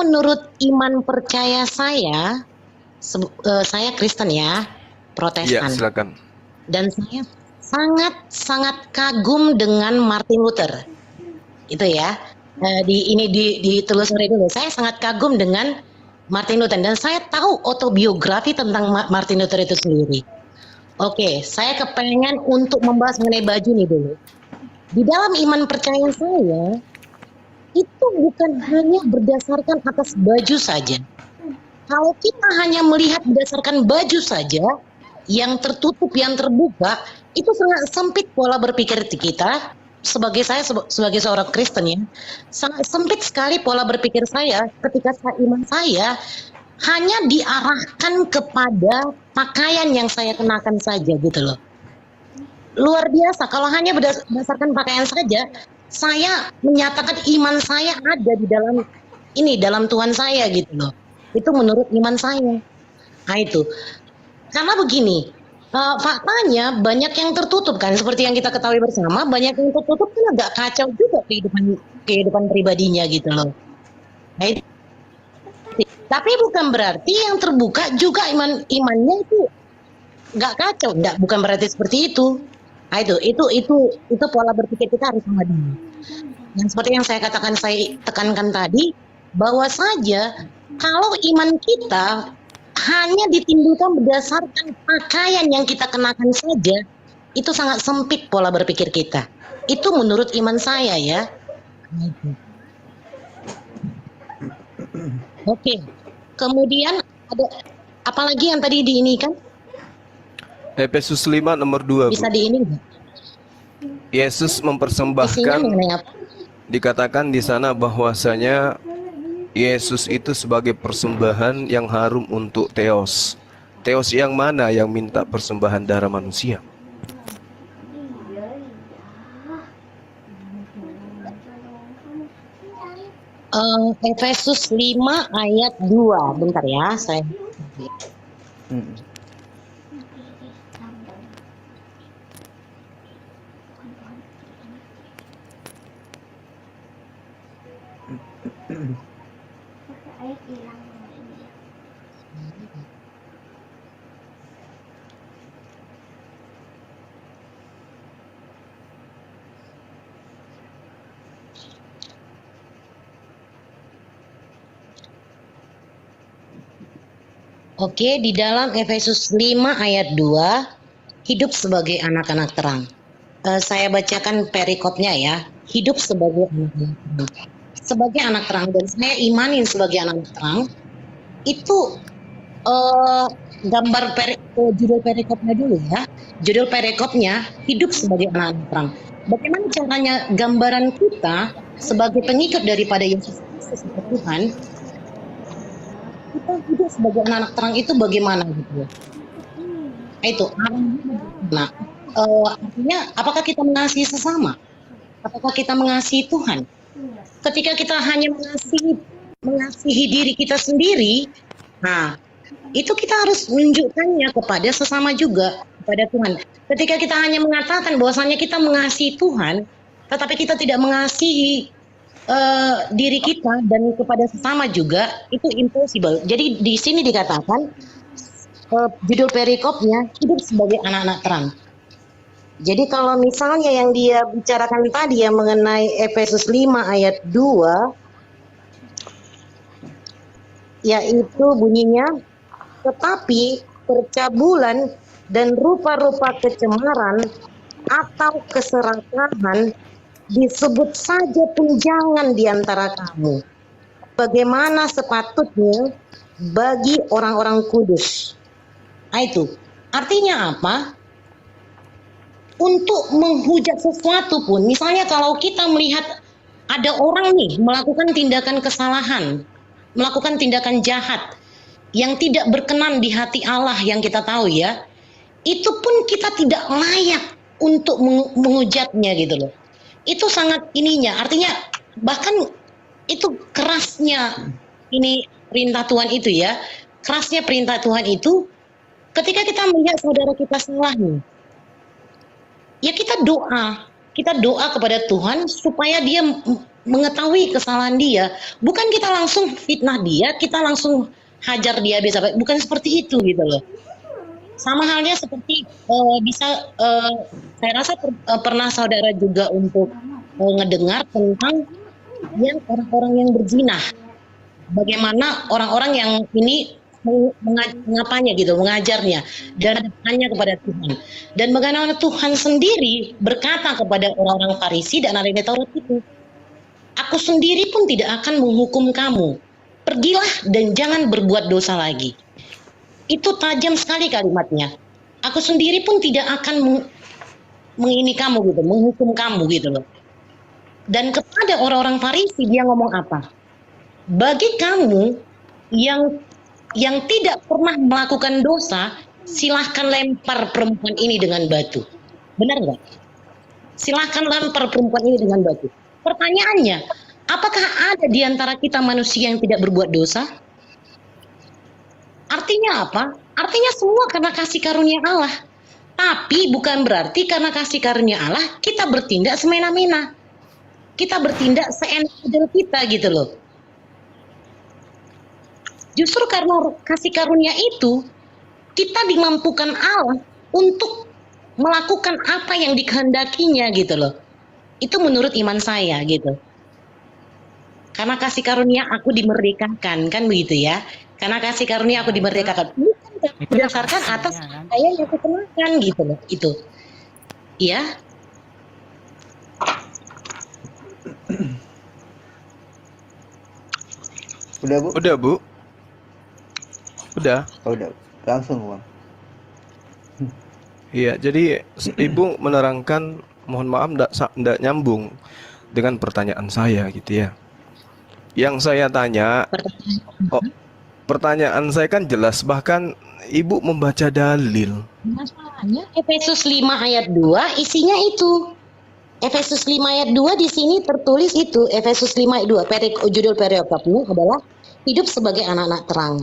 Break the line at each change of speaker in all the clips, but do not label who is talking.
menurut iman percaya saya, saya Kristen ya,
Iya,
Protestan.
silakan.
Dan saya sangat kagum dengan Martin Luther. Itu ya. Ditelusuri dulu. Saya sangat kagum dengan Martin Luther dan saya tahu autobiografi tentang Martin Luther itu sendiri. Oke, saya kepengen untuk membahas mengenai baju nih dulu. Di dalam iman percaya saya, itu bukan hanya berdasarkan atas baju saja. Kalau kita hanya melihat berdasarkan baju saja, yang tertutup, yang terbuka, itu sangat sempit pola berpikir kita. Sebagai saya, sebagai seorang Kristen ya, sangat sempit sekali pola berpikir saya ketika iman saya hanya diarahkan kepada pakaian yang saya kenakan saja gitu loh. Luar biasa, kalau hanya berdasarkan pakaian saja, saya menyatakan iman saya ada di dalam Tuhan saya gitu loh. Itu menurut iman saya. Nah itu, karena begini, faktanya banyak yang tertutup kan, seperti yang kita ketahui bersama, banyak yang tertutup kan agak kacau juga kehidupan pribadinya gitu loh. Nah, itu. Tapi bukan berarti yang terbuka juga imannya itu nggak kacau, bukan berarti seperti itu. Nah, itu pola berpikir kita harus sama dulu. Yang seperti yang saya katakan, saya tekankan tadi, bahwa saja kalau iman kita hanya ditimbulkan berdasarkan pakaian yang kita kenakan saja, itu sangat sempit pola berpikir kita. Itu menurut iman saya ya. Oke. Kemudian ada apalagi yang tadi diinikan?
Efesus 5 nomor 2.
Bisa diini nggak?
Yesus mempersembahkan, dikatakan di sana bahwasanya Yesus itu sebagai persembahan yang harum untuk Theos. Theos yang mana yang minta persembahan darah manusia?
Efesus 5 ayat 2. Bentar ya, saya. Oke, di dalam Efesus 5 ayat 2, hidup sebagai anak-anak terang. Saya bacakan perikopnya ya. Hidup sebagai anak-anak terang. Sebagai anak terang, dan saya imanin sebagai anak terang, itu gambar judul perikopnya dulu ya. Judul perikopnya, hidup sebagai anak-anak terang. Bagaimana caranya gambaran kita sebagai pengikut daripada Yesus Kristus Tuhan, kita hidup sebagai anak terang itu bagaimana gitu? Itu artinya apakah kita mengasihi sesama? Apakah kita mengasihi Tuhan? Ketika kita hanya mengasihi diri kita sendiri, nah itu kita harus menunjukkannya kepada sesama juga, kepada Tuhan. Ketika kita hanya mengatakan bahwasanya kita mengasihi Tuhan, tetapi kita tidak mengasihi diri kita dan kepada sesama juga, itu impossible. Jadi di sini dikatakan judul perikopnya hidup sebagai anak-anak terang. Jadi kalau misalnya yang dia bicarakan tadi yang mengenai Efesus 5 ayat 2, yaitu bunyinya, tetapi percabulan dan rupa-rupa kecemaran atau keserakahan disebut saja pun jangan di antara kamu, bagaimana sepatutnya bagi orang-orang kudus. Nah itu artinya apa? Untuk menghujat sesuatu pun, misalnya kalau kita melihat ada orang nih melakukan tindakan kesalahan, melakukan tindakan jahat yang tidak berkenan di hati Allah yang kita tahu ya, itu pun kita tidak layak untuk menghujatnya gitu loh. Itu sangat ininya, artinya bahkan itu kerasnya ini perintah Tuhan itu ya, kerasnya perintah Tuhan itu ketika kita melihat saudara kita salah nih, ya kita doa kepada Tuhan supaya dia mengetahui kesalahan dia, bukan kita langsung fitnah dia, kita langsung hajar dia bisa, bukan seperti itu gitu loh. Sama halnya seperti saya rasa pernah saudara juga untuk ngedengar tentang yang orang-orang yang berzina. Bagaimana orang-orang yang ini mengapanya gitu, mengajarnya dan tanya kepada Tuhan. Dan bagaimana Tuhan sendiri berkata kepada orang-orang Farisi dan ahli Taurat itu, aku sendiri pun tidak akan menghukum kamu. Pergilah dan jangan berbuat dosa lagi. Itu tajam sekali kalimatnya. Aku sendiri pun tidak akan mengini kamu gitu, menghukum kamu gitu loh. Dan kepada orang-orang Farisi dia ngomong apa? Bagi kamu yang tidak pernah melakukan dosa, silahkan lempar perempuan ini dengan batu. Benar nggak? Silahkan lempar perempuan ini dengan batu. Pertanyaannya, apakah ada di antara kita manusia yang tidak berbuat dosa? Artinya apa? Artinya semua karena kasih karunia Allah. Tapi bukan berarti karena kasih karunia Allah kita bertindak semena-mena. Kita bertindak seenak kita gitu loh. Justru karena kasih karunia itu, kita dimampukan Allah untuk melakukan apa yang dikehendakinya gitu loh. Itu menurut iman saya gitu. Karena kasih karunia aku dimerdekakan, kan begitu ya. Karena kasih karunia aku dimerdekakan. Bukan berdasarkan atas apa yang aku kenakan gitu loh. Itu. Ya.
Udah, Bu?
Udah, Bu. Udah.
Oh, udah. Langsung, Bang.
Iya, jadi Ibu menerangkan, mohon maaf enggak nyambung dengan pertanyaan saya gitu ya. Yang saya tanya, pertanyaan saya kan jelas, bahkan Ibu membaca dalil.
Masalahnya Efesus 5 ayat 2 isinya itu. Efesus 5 ayat 2 di sini tertulis itu. Efesus 5 ayat 2, judul perikopnya adalah hidup sebagai anak-anak terang.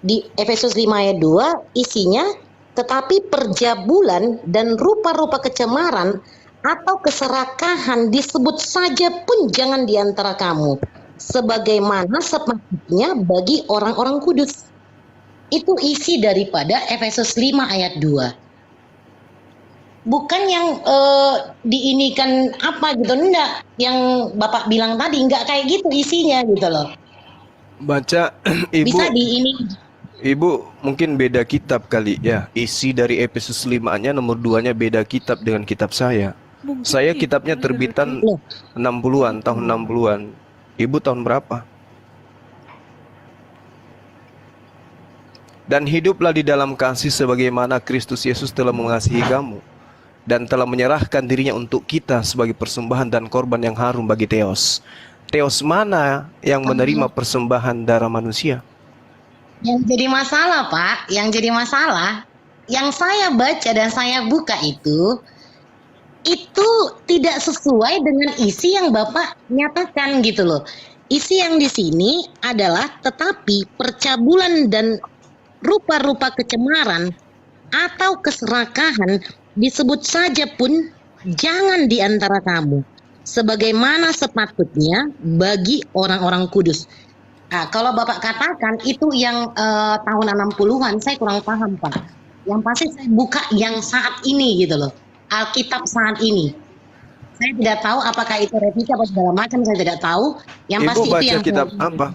Di Efesus 5 ayat 2 isinya, tetapi perjabulan dan rupa-rupa kecemaran atau keserakahan disebut saja pun jangan di antara kamu, sebagaimana sepatutnya bagi orang-orang kudus. Itu isi daripada Efesus 5 ayat 2. Bukan yang diinikan apa gitu, enggak. Yang Bapak bilang tadi, enggak kayak gitu isinya gitu loh.
Baca Ibu.
Bisa diini.
Ibu mungkin beda kitab kali ya. Isi dari Efesus 5-nya nomor 2-nya beda kitab dengan kitab saya. Saya kitabnya terbitan 60-an, tahun 60-an. Ibu tahun berapa? Dan hiduplah di dalam kasih sebagaimana Kristus Yesus telah mengasihi kamu dan telah menyerahkan dirinya untuk kita sebagai persembahan dan korban yang harum bagi Theos. Theos mana yang menerima persembahan darah manusia?
Yang jadi masalah, Pak, yang saya baca dan saya buka itu tidak sesuai dengan isi yang Bapak nyatakan gitu loh. Isi yang di sini adalah tetapi percabulan dan rupa-rupa kecemaran atau keserakahan disebut saja pun jangan di antara kamu, sebagaimana sepatutnya bagi orang-orang kudus. Nah, kalau Bapak katakan itu yang tahun 60-an, saya kurang paham, Pak. Yang pasti saya buka yang saat ini gitu loh. Alkitab saat ini. Saya tidak tahu apakah itu revisi atau segala macam, saya tidak tahu. Yang
Ibu
pasti
baca
itu yang
kitab apa?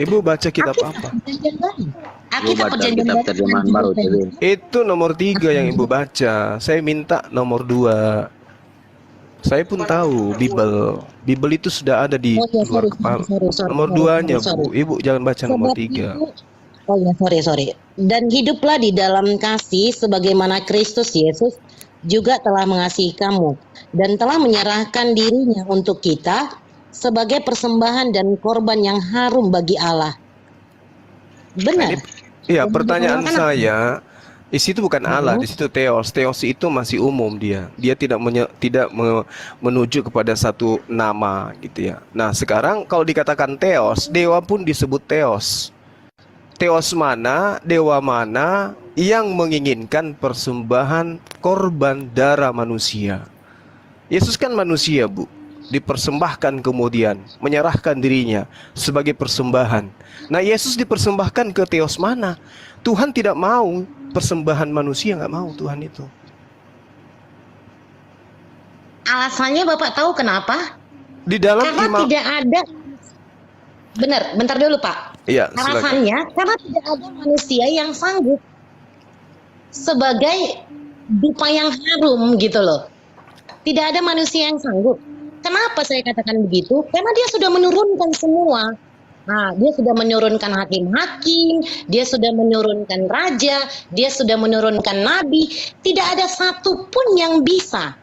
Ibu baca kitab apa?
Alkitab Perjanjian
kitab terjemahan baru.
Itu nomor 3 yang Ibu baca. Saya minta nomor 2. Saya pun tahu Bible itu sudah ada di luar kepala. Nomor 2-nya, Bu. Ibu jangan baca nomor 3.
Oh ya, sorry. Dan hiduplah di dalam kasih sebagaimana Kristus Yesus juga telah mengasihi kamu dan telah menyerahkan dirinya untuk kita sebagai persembahan dan korban yang harum bagi Allah. Benar?
Iya, pertanyaan saya, di situ bukan Allah, di situ Theos. Theos itu masih umum dia. Dia tidak menuju kepada satu nama gitu ya. Nah, sekarang kalau dikatakan Theos, dewa pun disebut Theos. Theos mana, dewa mana yang menginginkan persembahan korban darah manusia? Yesus kan manusia, Bu. dipersembahkan kemudian, menyerahkan dirinya sebagai persembahan. Nah, Yesus dipersembahkan ke Theos mana? Tuhan tidak mau persembahan manusia, nggak mau Tuhan itu.
Alasannya Bapak tahu kenapa?
Di dalam
Karena
imam,
tidak ada. Benar, bentar dulu Pak.
iya, silakan.
Alasannya karena tidak ada manusia yang sanggup sebagai dupa yang harum gitu loh. Tidak ada manusia yang sanggup. Kenapa saya katakan begitu? Karena dia sudah menurunkan semua. Nah, dia sudah menurunkan hakim-hakim, dia sudah menurunkan raja, dia sudah menurunkan nabi. Tidak ada satupun yang bisa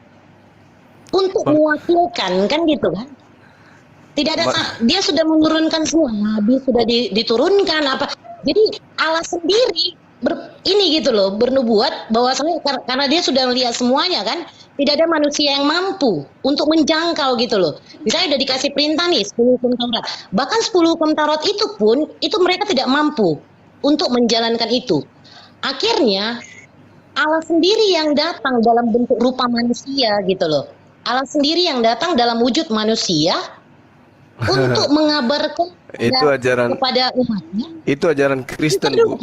untuk mewakilkan, kan gitu kan? Tidak ada, dia sudah menurunkan semua, nabi sudah diturunkan apa. Jadi Allah sendiri ini gitu loh, bernubuat bahwasanya karena dia sudah melihat semuanya kan, tidak ada manusia yang mampu untuk menjangkau gitu loh. Misalnya udah dikasih perintah nih 10 hukum Taurat, bahkan 10 hukum Taurat itu pun itu mereka tidak mampu untuk menjalankan itu. Akhirnya Allah sendiri yang datang dalam bentuk rupa manusia gitu loh. Allah sendiri yang datang dalam wujud manusia untuk mengabarkan
itu ajaran
kepada umatnya.
Itu ajaran Kristen, Bu.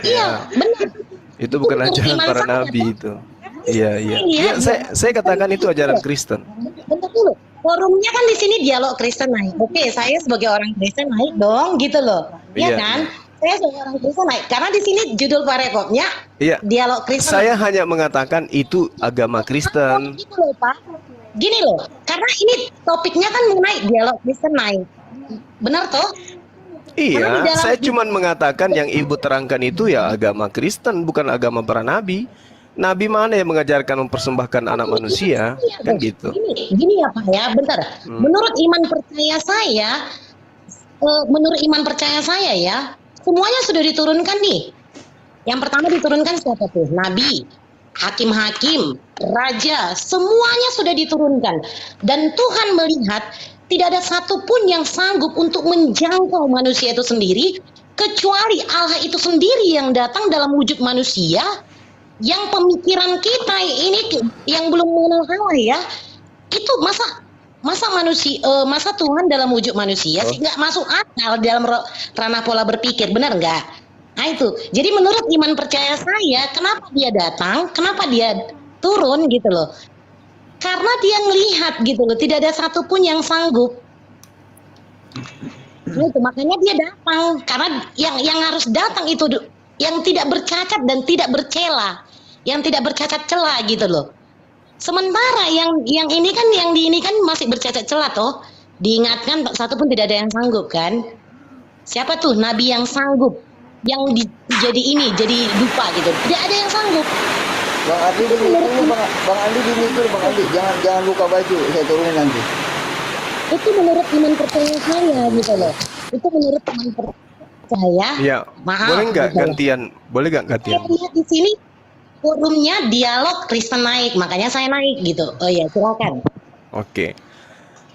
Iya, benar.
Itu bukan ajaran para nabi itu. Iya. Ya, saya katakan itu ajaran Kristen.
Bentar dulu. Forumnya kan di sini dialog Kristen naik. Oke, saya sebagai orang Kristen naik dong, gitu loh. Iya kan? Saya sebagai orang Kristen naik. Karena di sini judul parekopnya dialog Kristen.
Saya hanya mengatakan itu agama Kristen.
Gitu loh, Pak. Gini loh, karena ini topiknya kan mengenai dialog Kristen naik. Benar toh?
Iya, saya cuma mengatakan yang ibu terangkan itu ya agama Kristen, bukan agama para nabi. Nabi mana yang mengajarkan mempersembahkan anak manusia, kan gitu.
Gini ya Pak ya, bentar. Menurut iman percaya saya ya, semuanya sudah diturunkan nih. Yang pertama diturunkan siapa tuh? Nabi, hakim-hakim, raja, semuanya sudah diturunkan. Dan Tuhan melihat tidak ada satupun yang sanggup untuk menjangkau manusia itu sendiri, kecuali Allah itu sendiri yang datang dalam wujud manusia, yang pemikiran kita ini yang belum mengenal Allah ya, itu masa Tuhan dalam wujud manusia sih nggak masuk akal dalam ranah pola berpikir, benar nggak? Nah itu, jadi menurut iman percaya saya, kenapa dia datang, kenapa dia turun gitu loh? Karena dia ngelihat gitu loh, tidak ada satupun yang sanggup. Itu makanya dia datang, karena yang harus datang itu yang tidak bercacat dan tidak bercela, yang tidak bercacat celah gitu loh. Sementara yang ini kan, yang di ini kan masih bercacat celah toh. Diingatkan satupun tidak ada yang sanggup kan? Siapa tuh nabi yang sanggup, yang jadi dupa gitu? Tidak ada yang sanggup.
Bang Andi di mikir, Bang Andi di mikir, Bang Andi jangan buka baju, saya turunin nanti.
Itu menurut iman percaya saya gitu loh. Itu menurut iman percaya.
Iya.
Maaf.
Boleh nggak
gitu.
gantian? Boleh nggak gantian?
Saya lihat di sini forumnya dialog Kristen naik, makanya saya naik gitu. Oh ya, silakan.
Oke.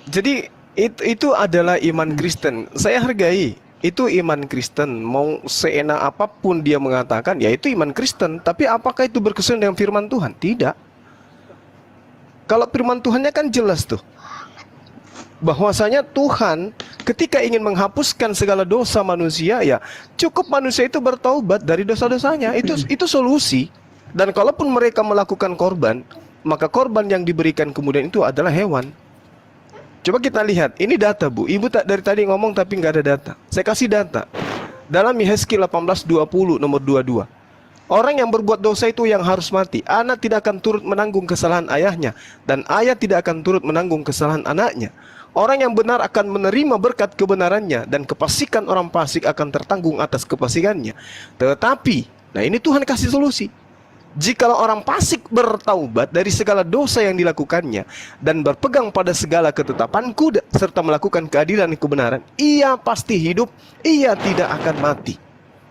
Jadi itu adalah iman Kristen. Saya hargai. Itu iman Kristen, mau seenak apapun dia mengatakan, ya itu iman Kristen. Tapi apakah itu berkesuaian dengan firman Tuhan? Tidak. Kalau firman Tuhannya kan jelas tuh, bahwasanya Tuhan ketika ingin menghapuskan segala dosa manusia, ya cukup manusia itu bertaubat dari dosa-dosanya. Itu solusi. Dan kalaupun mereka melakukan korban, maka korban yang diberikan kemudian itu adalah hewan. Coba kita lihat, ini data Bu. Ibu tak dari tadi ngomong tapi nggak ada data. Saya kasih data. Dalam Yehezkiel 18:20 nomor 22. Orang yang berbuat dosa itu yang harus mati. Anak tidak akan turut menanggung kesalahan ayahnya, dan ayah tidak akan turut menanggung kesalahan anaknya. Orang yang benar akan menerima berkat kebenarannya, dan kefasikan orang fasik akan tertanggung atas kefasikannya. Tetapi, nah ini Tuhan kasih solusi. Jikalau orang fasik bertaubat dari segala dosa yang dilakukannya dan berpegang pada segala ketetapanku serta melakukan keadilan dan kebenaran, ia pasti hidup, ia tidak akan mati.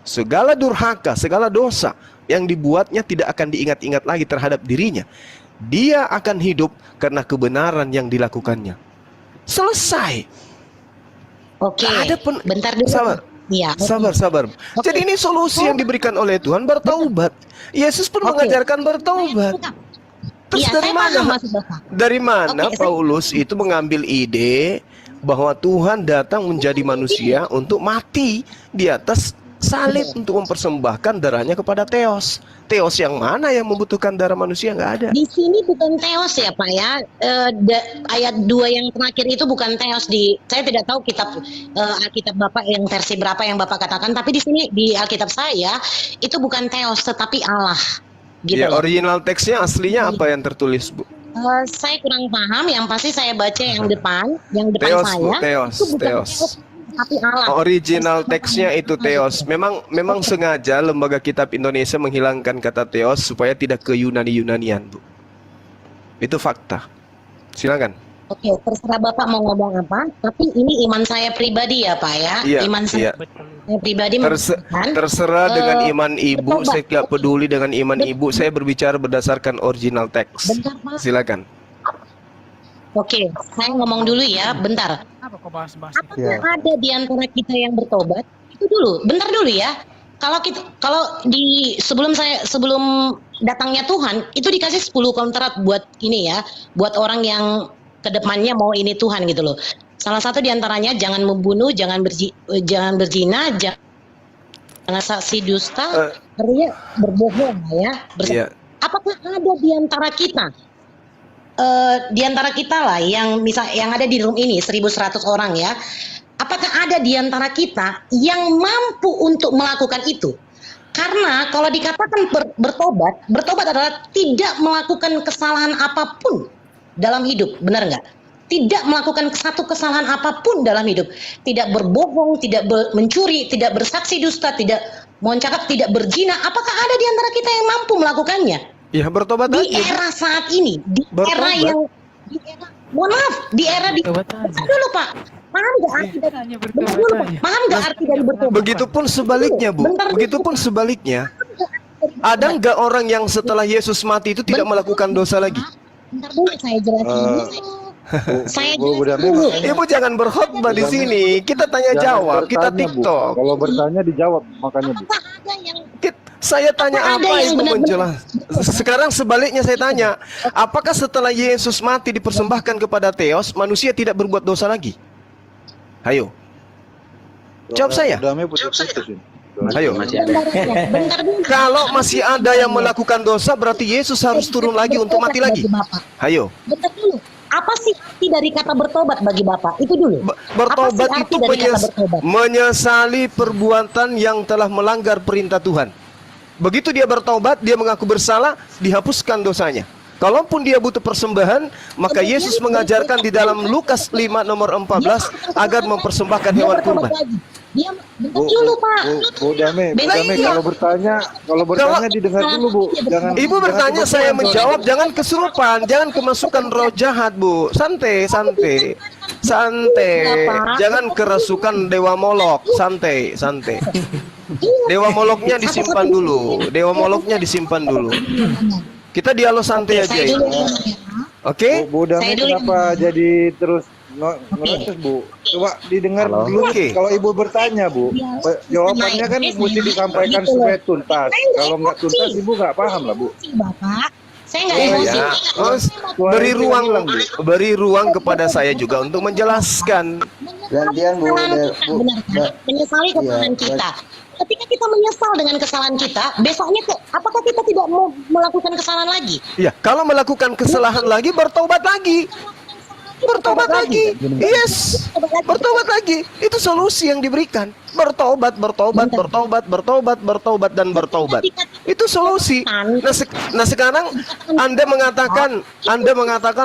Segala durhaka, segala dosa yang dibuatnya tidak akan diingat-ingat lagi terhadap dirinya. Dia akan hidup karena kebenaran yang dilakukannya. Selesai.
Oke. Bentar dulu.
Sabar.
Ya,
sabar. Jadi ini solusi yang diberikan oleh Tuhan, bertaubat. Yesus pun mengajarkan bertaubat. Terus
Iya,
dari
saya
mana?
paham maksud Bapak.
Dari mana
Oke,
Paulus itu mengambil ide bahwa Tuhan datang menjadi manusia untuk mati di atas salib untuk mempersembahkan darahnya kepada Theos. Theos yang mana yang membutuhkan darah manusia? Nggak ada.
Di sini bukan teos ya Pak ya. Ayat 2 yang terakhir itu bukan teos saya tidak tahu kitab Alkitab Bapak yang versi berapa yang Bapak katakan, tapi di sini di Alkitab saya itu bukan teos tetapi Allah. Gitu
Ya,
loh.
original teksnya aslinya apa yang tertulis, Bu?
Saya kurang paham, yang pasti saya baca yang depan
Theos,
saya.
Bu, Theos,
itu bukan
Theos.
tapi Allah.
Original teksnya itu Theos. Memang sengaja Lembaga Kitab Indonesia menghilangkan kata Theos supaya tidak ke Yunani-Yunanian, Bu. Itu fakta. Silakan.
Oke, terserah Bapak mau ngomong apa, tapi ini iman saya pribadi ya Pak ya.
Iya,
Iman saya pribadi mengatakan,
Terserah dengan iman ibu,
bertobat.
saya tidak peduli dengan iman ibu. Saya berbicara berdasarkan original teks.
Bentar Pak.
Silakan.
Oke, saya ngomong dulu ya, bentar.
Apa kok bahas-bahas itu?
Apakah ada di antara kita yang bertobat? Itu dulu, bentar dulu ya. Sebelum datangnya Tuhan, itu dikasih 10 kontrak buat ini ya, buat orang yang kedepannya mau ini Tuhan gitu loh. Salah satu diantaranya jangan membunuh, jangan berzina, jangan saksi dusta, artinya berbohong ya.
Iya.
Apakah ada di antara kita? Di antara kita lah yang ada di room ini 1.100 orang ya. Apakah ada di antara kita yang mampu untuk melakukan itu? Karena kalau dikatakan bertobat adalah tidak melakukan kesalahan apapun dalam hidup, benar nggak? Tidak melakukan satu kesalahan apapun dalam hidup, tidak berbohong, tidak mencuri, tidak bersaksi dusta, tidak mencakap, tidak berzina. Apakah ada di antara kita yang mampu melakukannya?
Ya, bertobat
Di
aja.
era saat ini, di
Bertobat.
era
Bertobat aja.
dulu Pak, paham nggak arti dari
Hanya
bentar
bertobat
dulu, Pak.
aja.
Paham nggak arti dari bertobat?
Begitupun sebaliknya, Bu.
Bentar dulu.
Begitupun sebaliknya. Ada nggak orang yang setelah Yesus mati itu tidak melakukan dosa lagi?
Bentar dulu saya jelasin. Saya
Bu
jelasin
Dame,
dulu.
Ibu jangan berkhotbah di sini. Kita tanya jawab, kita
bertanya, Bu.
TikTok.
Kalau bertanya dijawab makanya, Bu.
Apakah ada yang
Saya tanya
Apakah ada
apa
yang
Ibu
benar-benar-
menjelas. Sekarang sebaliknya saya tanya, apakah setelah Yesus mati dipersembahkan kepada Theos, manusia tidak berbuat dosa lagi? Ayo, jawab saya.
Dame putus-putus ini.
Ayo.
bentar dulu.
Kalau masih ada yang melakukan dosa, berarti Yesus harus turun lagi untuk mati lagi.
Bagi Bapak.
Ayo.
Bentar dulu. Apa sih arti dari kata bertobat bagi Bapak? Itu dulu.
Bertobat
Apa sih arti
itu
dari kata bertobat?
menyesali perbuatan yang telah melanggar perintah Tuhan. Begitu dia bertobat, dia mengaku bersalah, dihapuskan dosanya. Kalaupun dia butuh persembahan, maka Yesus mengajarkan di dalam Lukas 5 nomor 14 agar mempersembahkan
Dia
hewan
bertobat
kurban.
lagi. Dia bentar dulu Pak.
Bu Dame,
Iya.
kalau bertanya didengar dulu, Bu. Jangan
Ibu bertanya, saya menjawab, jangan kesurupan, jangan kemasukan roh jahat, Bu. Santai, santai. Santai. Jangan kerasukan dewa Molok. Santai, santai. Dewa Moloknya disimpan dulu. Dewa Moloknya disimpan dulu. Kita dialog santai aja
Saya
ya.
dulu.
Oke?
Bu Dame
Saya dulu
kenapa jadi terus ngereses, Bu? Coba didengar
Halo.
dulu.
Oke.
Kalau Ibu bertanya, Bu, jawabannya kan mesti disampaikan supaya tuntas. Kalau nggak tuntas, Ibu nggak paham lah, Bu.
Bapak, saya nggak
Oh,
emosi.
ya. Beri ruang kepada saya juga untuk menjelaskan.
Gantian, Bu.
Kesalahan kita,
Bu.
benar kan? Menyesali kesalahan
Iya,
kita. Ketika kita menyesal dengan kesalahan kita, besoknya apakah kita tidak mau melakukan kesalahan lagi?
Ya, kalau melakukan kesalahan lagi, bertobat lagi. Bertobat lagi. Yes. Bertobat lagi. Itu solusi yang diberikan. Bertobat, bertobat, bertobat, bertobat, bertobat, dan bertobat. Itu solusi. Nah, sekarang Anda mengatakan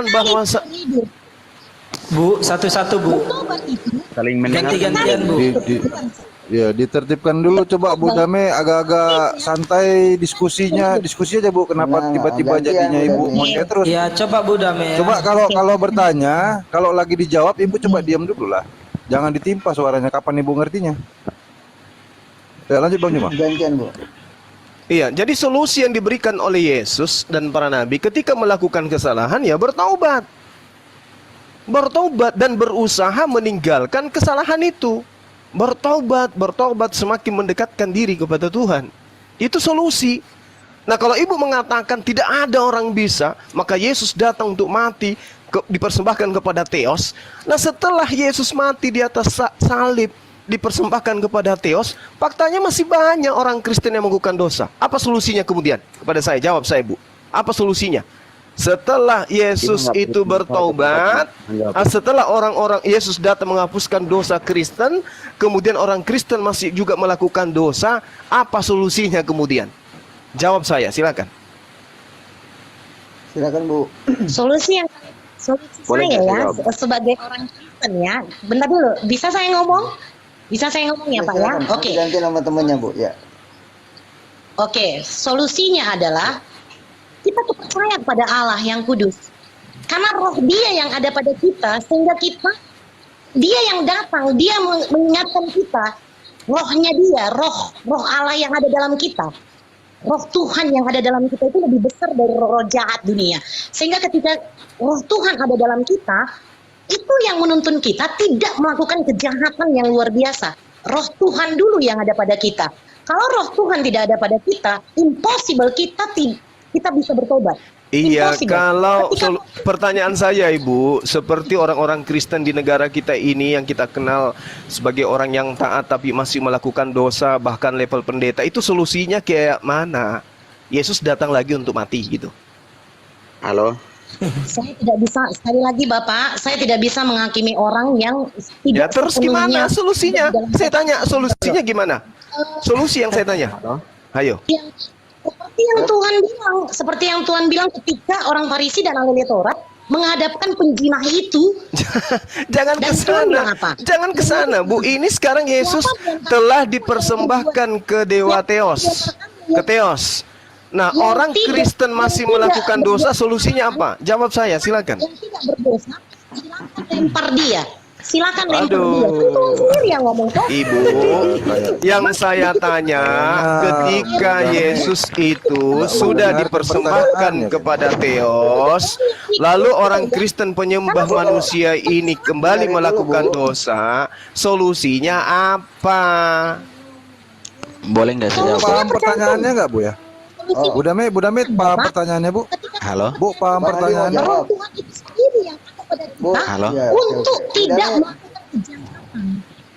bahwa
Bu, satu-satu Bu.
Bertobat itu
Saling ganti-gantian Bu.
Ditertibkan dulu, coba Bu Dame agak-agak santai diskusinya. Diskusi aja, Bu. Kenapa
Nah,
tiba-tiba
gantian,
jadinya Ibu
gantian.
ngoceh terus?
Ya coba Bu Dame ya.
Coba kalau bertanya, kalau lagi dijawab, Ibu coba diam dulu lah. Jangan ditimpa suaranya. Kapan Ibu ngertinya? Ya, lanjut Bang Juma.
Gantian, Bu.
iya, jadi solusi yang diberikan oleh Yesus dan para nabi ketika melakukan kesalahan ya bertaubat. Bertobat dan berusaha meninggalkan kesalahan itu. Bertobat semakin mendekatkan diri kepada Tuhan. Itu solusi. Nah, kalau ibu mengatakan tidak ada orang bisa, maka Yesus datang untuk mati, dipersembahkan kepada Theos. Nah, setelah Yesus mati di atas salib, dipersembahkan kepada Theos, faktanya masih banyak orang Kristen yang melakukan dosa. Apa solusinya kemudian? Kepada saya, jawab saya, Bu. Apa solusinya? Setelah Yesus itu bertobat, setelah orang-orang Yesus datang menghapuskan dosa Kristen, kemudian orang Kristen masih juga melakukan dosa, apa solusinya kemudian? Jawab saya, silakan.
Silakan Bu.
Solusi
Boleh
saya
nggak
ya
saya
sebagai orang Kristen ya. Bentar dulu, bisa saya ngomong? Bisa saya ngomong ya Pak ya?
Silakan.
Oke.
Nanti ganti nama temannya Bu ya.
Oke, solusinya adalah kita percaya kepada Allah yang kudus. Karena roh Dia yang ada pada kita, sehingga Dia yang datang, Dia mengingatkan kita, rohnya Dia, roh Allah yang ada dalam kita. Roh Tuhan yang ada dalam kita itu lebih besar dari roh jahat dunia. Sehingga ketika roh Tuhan ada dalam kita, itu yang menuntun kita tidak melakukan kejahatan yang luar biasa. Roh Tuhan dulu yang ada pada kita. Kalau roh Tuhan tidak ada pada kita, impossible kita bisa bertobat.
Iya,
Impossible.
kalau
Ketika-
pertanyaan saya, Ibu, seperti orang-orang Kristen di negara kita ini yang kita kenal sebagai orang yang taat tapi masih melakukan dosa, bahkan level pendeta, itu solusinya kayak mana? Yesus datang lagi untuk mati gitu.
Halo.
Saya tidak bisa, sekali lagi Bapak, saya tidak bisa menghakimi orang yang
Ya,
tidak
terus gimana
sepenuhnya
solusinya?
dalam-
Saya tanya, solusinya gimana? Solusi yang saya tanya. Ayo.
yang seperti yang Tuhan bilang ketika orang Farisi dan ahli Taurat menghadapkan penjinah itu.
Jangan ke
Dan Tuhan bilang
sana.
apa?
Jangan ke sana, Bu. Ini sekarang Yesus telah dipersembahkan ke Dewa Theos. Ke Theos. Nah,
Yang
orang
tidak-
Kristen masih
yang tidak
melakukan dosa, solusinya apa? Jawab saya, silakan.
Yang tidak berdosa, silakan lempar dia. Silakan lempar
Aduh.
dia. Kan Tuhan sendiri yang ngomong kok.
Ibu, yang saya tanya, ketika Yesus itu sudah dipersembahkan kepada Theos, lalu orang Kristen penyembah manusia ini kembali melakukan dosa, solusinya apa?
Boleh nggak saya jawab?
Paham pertanyaannya nggak Bu ya?
Solusi
Bu Damit paham pertanyaannya Bu?
ketika
Halo?
Bu paham
Bang Andi mau
pertanyaannya?
jawab.
roh Tuhan itu sendiri yang ada pada
Bu,
kita
Halo?
ya,
untuk
oke.
tidak
Tidak,
melakukan kejahatan.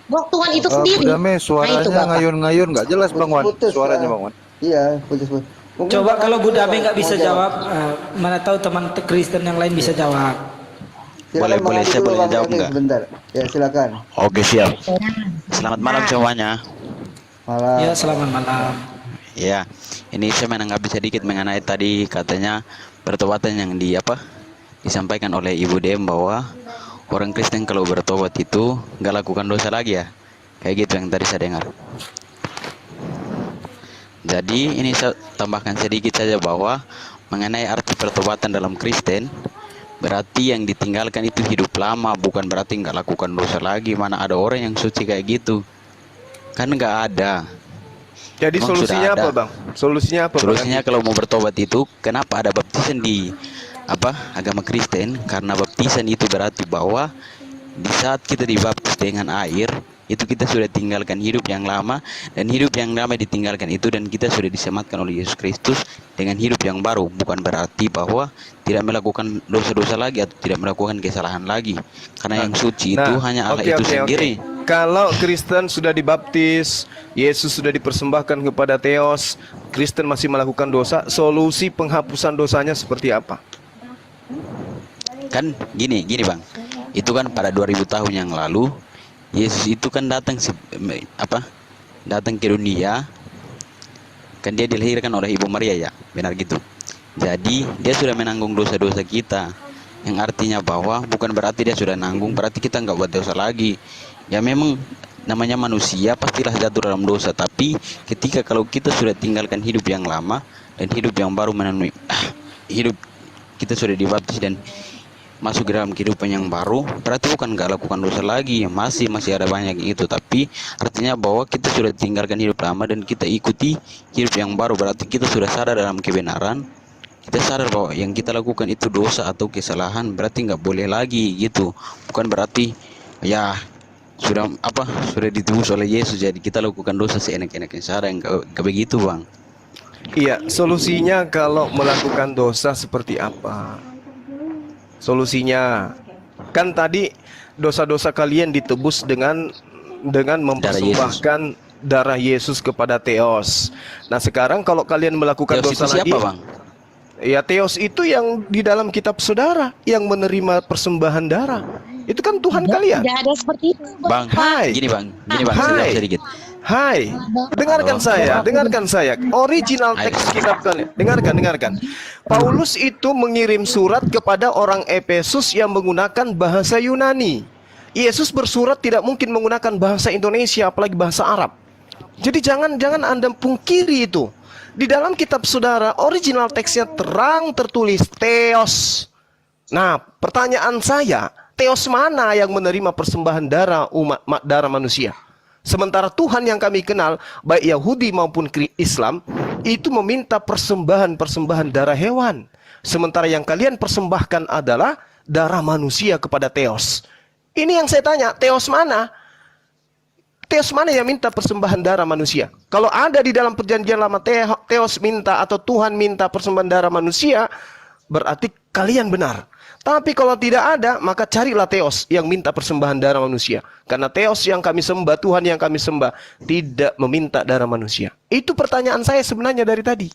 Roh Tuhan itu
Bu
sendiri.
Damit
Nah, itu,
suaranya
Bapak.
ngayun-ngayun nggak jelas Bang Wan.
Putus,
Suaranya
ah.
Bang Wan.
Iya, putus. Mungkin
Coba
Bang
kalau
Andi
Bu
juga
Dame nggak bisa
mau
jawab, mana tahu teman Kristen yang lain bisa jawab.
Silakan
Boleh,
Bang
boleh,
Andi
saya
dulu,
boleh
Bang
jawab
Andi,
nggak?
sebentar. Ya, silakan.
Oke, siap. Selamat malam semuanya.
Malam.
Ya, selamat malam.
Ya, ini saya menanggapi sedikit mengenai tadi katanya pertobatan yang disampaikan oleh Ibu Dem bahwa orang Kristen kalau bertobat itu nggak lakukan dosa lagi ya. Kayak gitu yang tadi saya dengar. Jadi ini saya tambahkan sedikit saja bahwa mengenai arti pertobatan dalam Kristen, berarti yang ditinggalkan itu hidup lama, bukan berarti nggak lakukan dosa lagi. Mana ada orang yang suci kayak gitu? Kan nggak ada.
Jadi
Memang
solusinya
sudah
apa,
ada.
Bang? Solusinya apa, Bang?
Solusinya kalau mau bertobat itu, kenapa ada baptisan di agama Kristen? Karena baptisan itu berarti bahwa di saat kita dibaptis dengan air, itu kita sudah tinggalkan hidup yang lama, dan hidup yang lama ditinggalkan itu, dan kita sudah disematkan oleh Yesus Kristus dengan hidup yang baru. Bukan berarti bahwa tidak melakukan dosa-dosa lagi atau tidak melakukan kesalahan lagi. Karena yang suci itu hanya Allah itu sendiri.
Kalau Kristen sudah dibaptis, Yesus sudah dipersembahkan kepada Theos, Kristen masih melakukan dosa, solusi penghapusan dosanya seperti apa?
Kan gini Bang, itu kan pada 2000 tahun yang lalu Yesus itu kan datang ke dunia, kan dia dilahirkan oleh Ibu Maria ya, benar gitu. Jadi dia sudah menanggung dosa-dosa kita, yang artinya bahwa bukan berarti dia sudah nanggung berarti kita nggak buat dosa lagi. Ya memang namanya manusia pastilah jatuh dalam dosa, tapi ketika kalau kita sudah tinggalkan hidup yang lama dan hidup yang baru menemui hidup kita sudah dibaptis dan masuk ke dalam kehidupan yang baru, berarti bukan nggak lakukan dosa lagi, masih ada banyak itu, tapi artinya bahwa kita sudah tinggalkan hidup lama dan kita ikuti hidup yang baru, berarti kita sudah sadar dalam kebenaran, kita sadar bahwa yang kita lakukan itu dosa atau kesalahan, berarti nggak boleh lagi gitu. Bukan berarti ya sudah ditebus oleh Yesus jadi kita lakukan dosa seenak-enaknya, sadar nggak begitu Bang.
Iya, solusinya kalau melakukan dosa seperti apa? Solusinya kan tadi dosa-dosa kalian ditebus dengan mempersembahkan darah Yesus kepada Theos. Nah, sekarang kalau kalian melakukan
Theos
dosa
itu siapa,
lagi,
Bang?
ya Theos itu yang di dalam kitab saudara yang menerima persembahan darah. Itu kan Tuhan kalian.
Tidak ada seperti itu,
Bang,
Hai.
gini Bang,
Hai.
sedikit.
Hai, dengarkan saya. Original teks kitab kalian. Dengarkan. Paulus itu mengirim surat kepada orang Efesus yang menggunakan bahasa Yunani. Yesus bersurat tidak mungkin menggunakan bahasa Indonesia, apalagi bahasa Arab. Jadi jangan Anda pungkiri itu. Di dalam kitab saudara, original teksnya terang tertulis Theos. Nah, pertanyaan saya, Theos mana yang menerima persembahan darah manusia? Sementara Tuhan yang kami kenal, baik Yahudi maupun Islam, itu meminta persembahan darah hewan. Sementara yang kalian persembahkan adalah darah manusia kepada Theos. Ini yang saya tanya, Theos mana? Theos mana yang minta persembahan darah manusia? Kalau ada di dalam perjanjian lama Theos minta atau Tuhan minta persembahan darah manusia, berarti kalian benar. Tapi kalau tidak ada, maka carilah Theos yang minta persembahan darah manusia. Karena Theos yang kami sembah, Tuhan yang kami sembah, tidak meminta darah manusia. Itu pertanyaan saya sebenarnya dari tadi.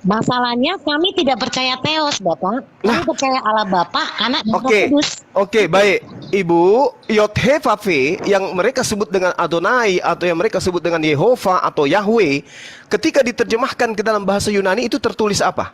Masalahnya kami tidak percaya Theos, Bapak. Kami percaya Allah Bapa, Anak, dan Roh Kudus.
Oke, baik. Ibu, Yod-He-Vav-He yang mereka sebut dengan Adonai atau yang mereka sebut dengan Yehova atau Yahweh, ketika diterjemahkan ke dalam bahasa Yunani itu tertulis apa?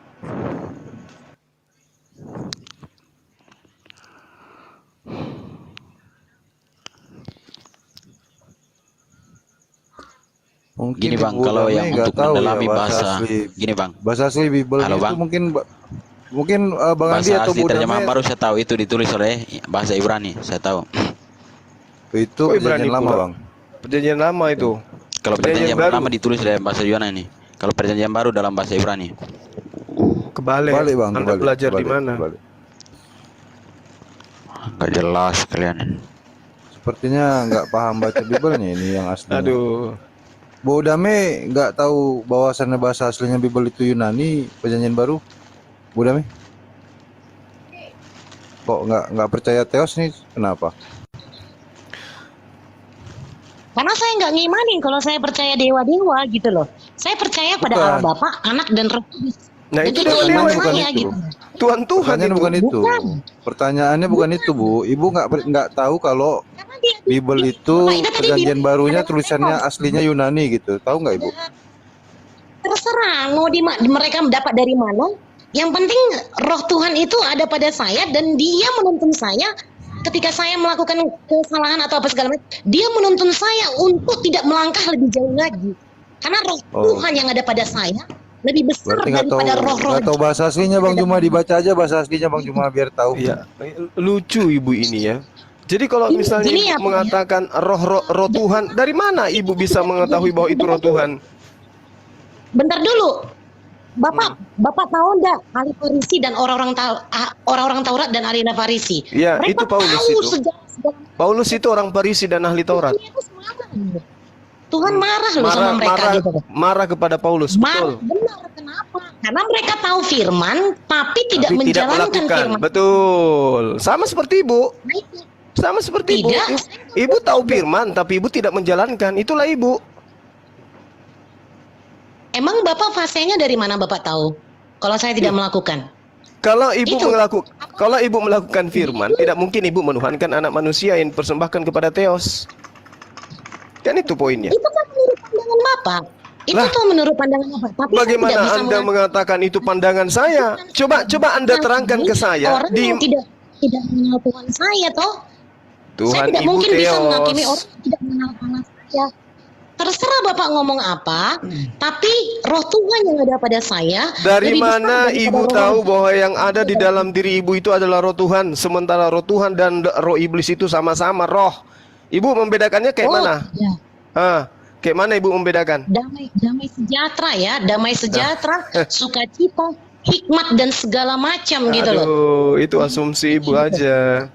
Mungkin
Gini Bang,
Ibu
kalau
Dame
yang
nggak
untuk
tahu
mendalami
ya
bahasa,
asli,
gini Bang,
bahasa asli Bible
Halo,
itu
Bang.
mungkin Bang Andi
bahasa
atau
asli
Bu
terjemahan
Dame
baru saya tahu itu ditulis oleh bahasa Ibrani, saya tahu.
itu
Oh, Ibrani
perjanjian lama
pula.
Bang.
Perjanjian lama itu.
Kalau perjanjian
baru.
lama ditulis dalam bahasa Yunani, kalau perjanjian baru dalam bahasa Ibrani.
Kebalik.
Balik Bang,
Anda
kebalik,
belajar di
kebalik,
mana?
kebalik.
Nggak jelas kalian.
Sepertinya nggak paham baca Bible-nya ini yang aslinya.
Aduh.
Bu Dame nggak tahu bahwasannya bahasa aslinya Bible itu Yunani, perjanjian baru. Bu Dame? Kok nggak percaya Theos nih? Kenapa?
Karena saya nggak ngimanin kalau saya percaya dewa-dewa gitu loh. Saya percaya pada
Bukan.
Allah Bapa, Anak, dan Roh Kudus.
Nah,
Dan
itu
itu
dewa-dewa
iman
bukan
saya
itu.
gitu.
Tuhan
Pertanyaannya
itu.
bukan itu.
Bukan.
Pertanyaannya bukan itu, Bu. Ibu nggak tahu kalau
Karena dia
Bible itu
Bapak, itu tadi
perjanjian
bilang
barunya
ada
tulisannya
Theos.
aslinya Yunani gitu. Tahu nggak Ibu?
Terserah mau mereka mendapat dari mana. Yang penting Roh Tuhan itu ada pada saya dan Dia menuntun saya ketika saya melakukan kesalahan atau apa segala macam. Dia menuntun saya untuk tidak melangkah lebih jauh lagi. Karena Roh Tuhan yang ada pada saya lebih besar
Berarti nggak tahu
daripada roh-roh.
nggak tahu bahasa aslinya Bang Juma, dibaca aja bahasa aslinya Bang Juma biar tahu.
Iya, lucu ibu ini ya. Jadi kalau misalnya
Gini
ibu
ya, Pak,
mengatakan roh Tuhan, dari mana ibu bisa mengetahui bahwa itu roh Tuhan?
Bentar dulu. Bapak tahu enggak ahli Farisi dan orang-orang Taurat dan ahli Farisi?
Ya,
Mereka
itu Paulus
tahu
itu.
segala
Paulus itu orang Farisi dan ahli Taurat.
itu semangat. Tuhan marah loh sama mereka gitu.
Marah kepada Paulus,
Marah,
betul.
benar. Kenapa? Karena mereka tahu firman, tapi tidak
Tapi tidak
menjalankan
melakukan,
firman.
betul. Sama seperti ibu.
Nah, itu.
Sama seperti ibu.
Tidak.
Ibu tahu firman, tapi ibu tidak menjalankan. Itulah ibu.
Emang Bapak fasenya dari mana Bapak tahu? Kalau saya tidak melakukan.
Kalau ibu
Itu.
melakukan firman, tidak mungkin ibu menuhankan anak manusia yang dipersembahkan kepada Theos. Kan itu poinnya.
Itu kan menurut pandangan Bapak. Itu
Lah,
tuh menurut pandangan Bapak. Tapi saya tidak
Bagaimana
bisa
Anda mengatakan itu pandangan saya? Coba Anda terangkan ke saya.
Orang yang tidak mengenal Tuhan saya toh. Saya
Tuhan
tidak
Ibu
mungkin bisa menghakimi
Theos.
orang yang tidak mengenal Allah saya. Terserah Bapak ngomong apa, tapi roh Tuhan yang ada pada saya.
Dari
lebih besar
mana
daripada
ibu
roh
tahu
orang.
bahwa yang ada di dalam diri ibu itu adalah roh Tuhan, sementara roh Tuhan dan roh iblis itu sama-sama roh. Ibu membedakannya kayak mana?
Ya.
Kayak mana ibu membedakan?
Damai sejahtera ya, damai sejahtera, sukacita, hikmat dan segala macam gitu loh.
Aduh, itu asumsi ibu aja.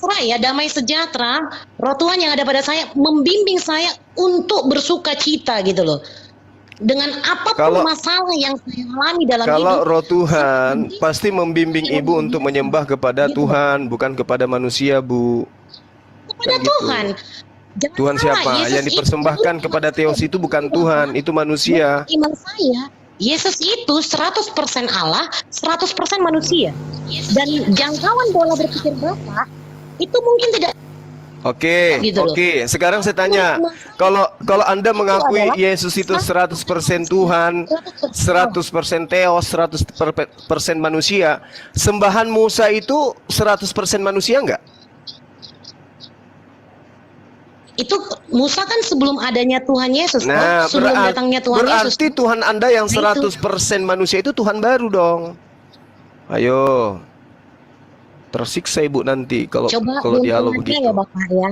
mesra ya, damai sejahtera, roh Tuhan yang ada pada saya membimbing saya untuk bersuka cita gitu loh. Dengan apapun masalah yang saya alami dalam
Kalau
hidup.
roh Tuhan pasti membimbing ibu untuk menyembah kepada Tuhan, bukan kepada manusia, Bu.
Kepada
Kan gitu.
Tuhan. Jangan
Tuhan
salah,
siapa?
Yesus
Yang dipersembahkan
itu
kepada Theos itu bukan Tuhan, itu manusia.
Iman saya, Yesus itu 100% Allah, 100% manusia. Dan jangkauan pola berpikir Bapak itu mungkin tidak.
Oke,
Gitu loh.
oke. Sekarang saya tanya, kalau Anda mengakui Yesus itu 100% Tuhan, 100% Theos, 100% manusia, sembahan Musa itu 100% manusia enggak?
Itu Musa kan sebelum adanya Tuhan Yesus,
Nah,
sebelum datangnya Tuhan Yesus.
berarti Tuhan Anda yang 100% manusia itu Tuhan baru dong. Ayo. Tersiksa Ibu nanti kalau dialog
runtunannya
begitu.
ya Bapak ya.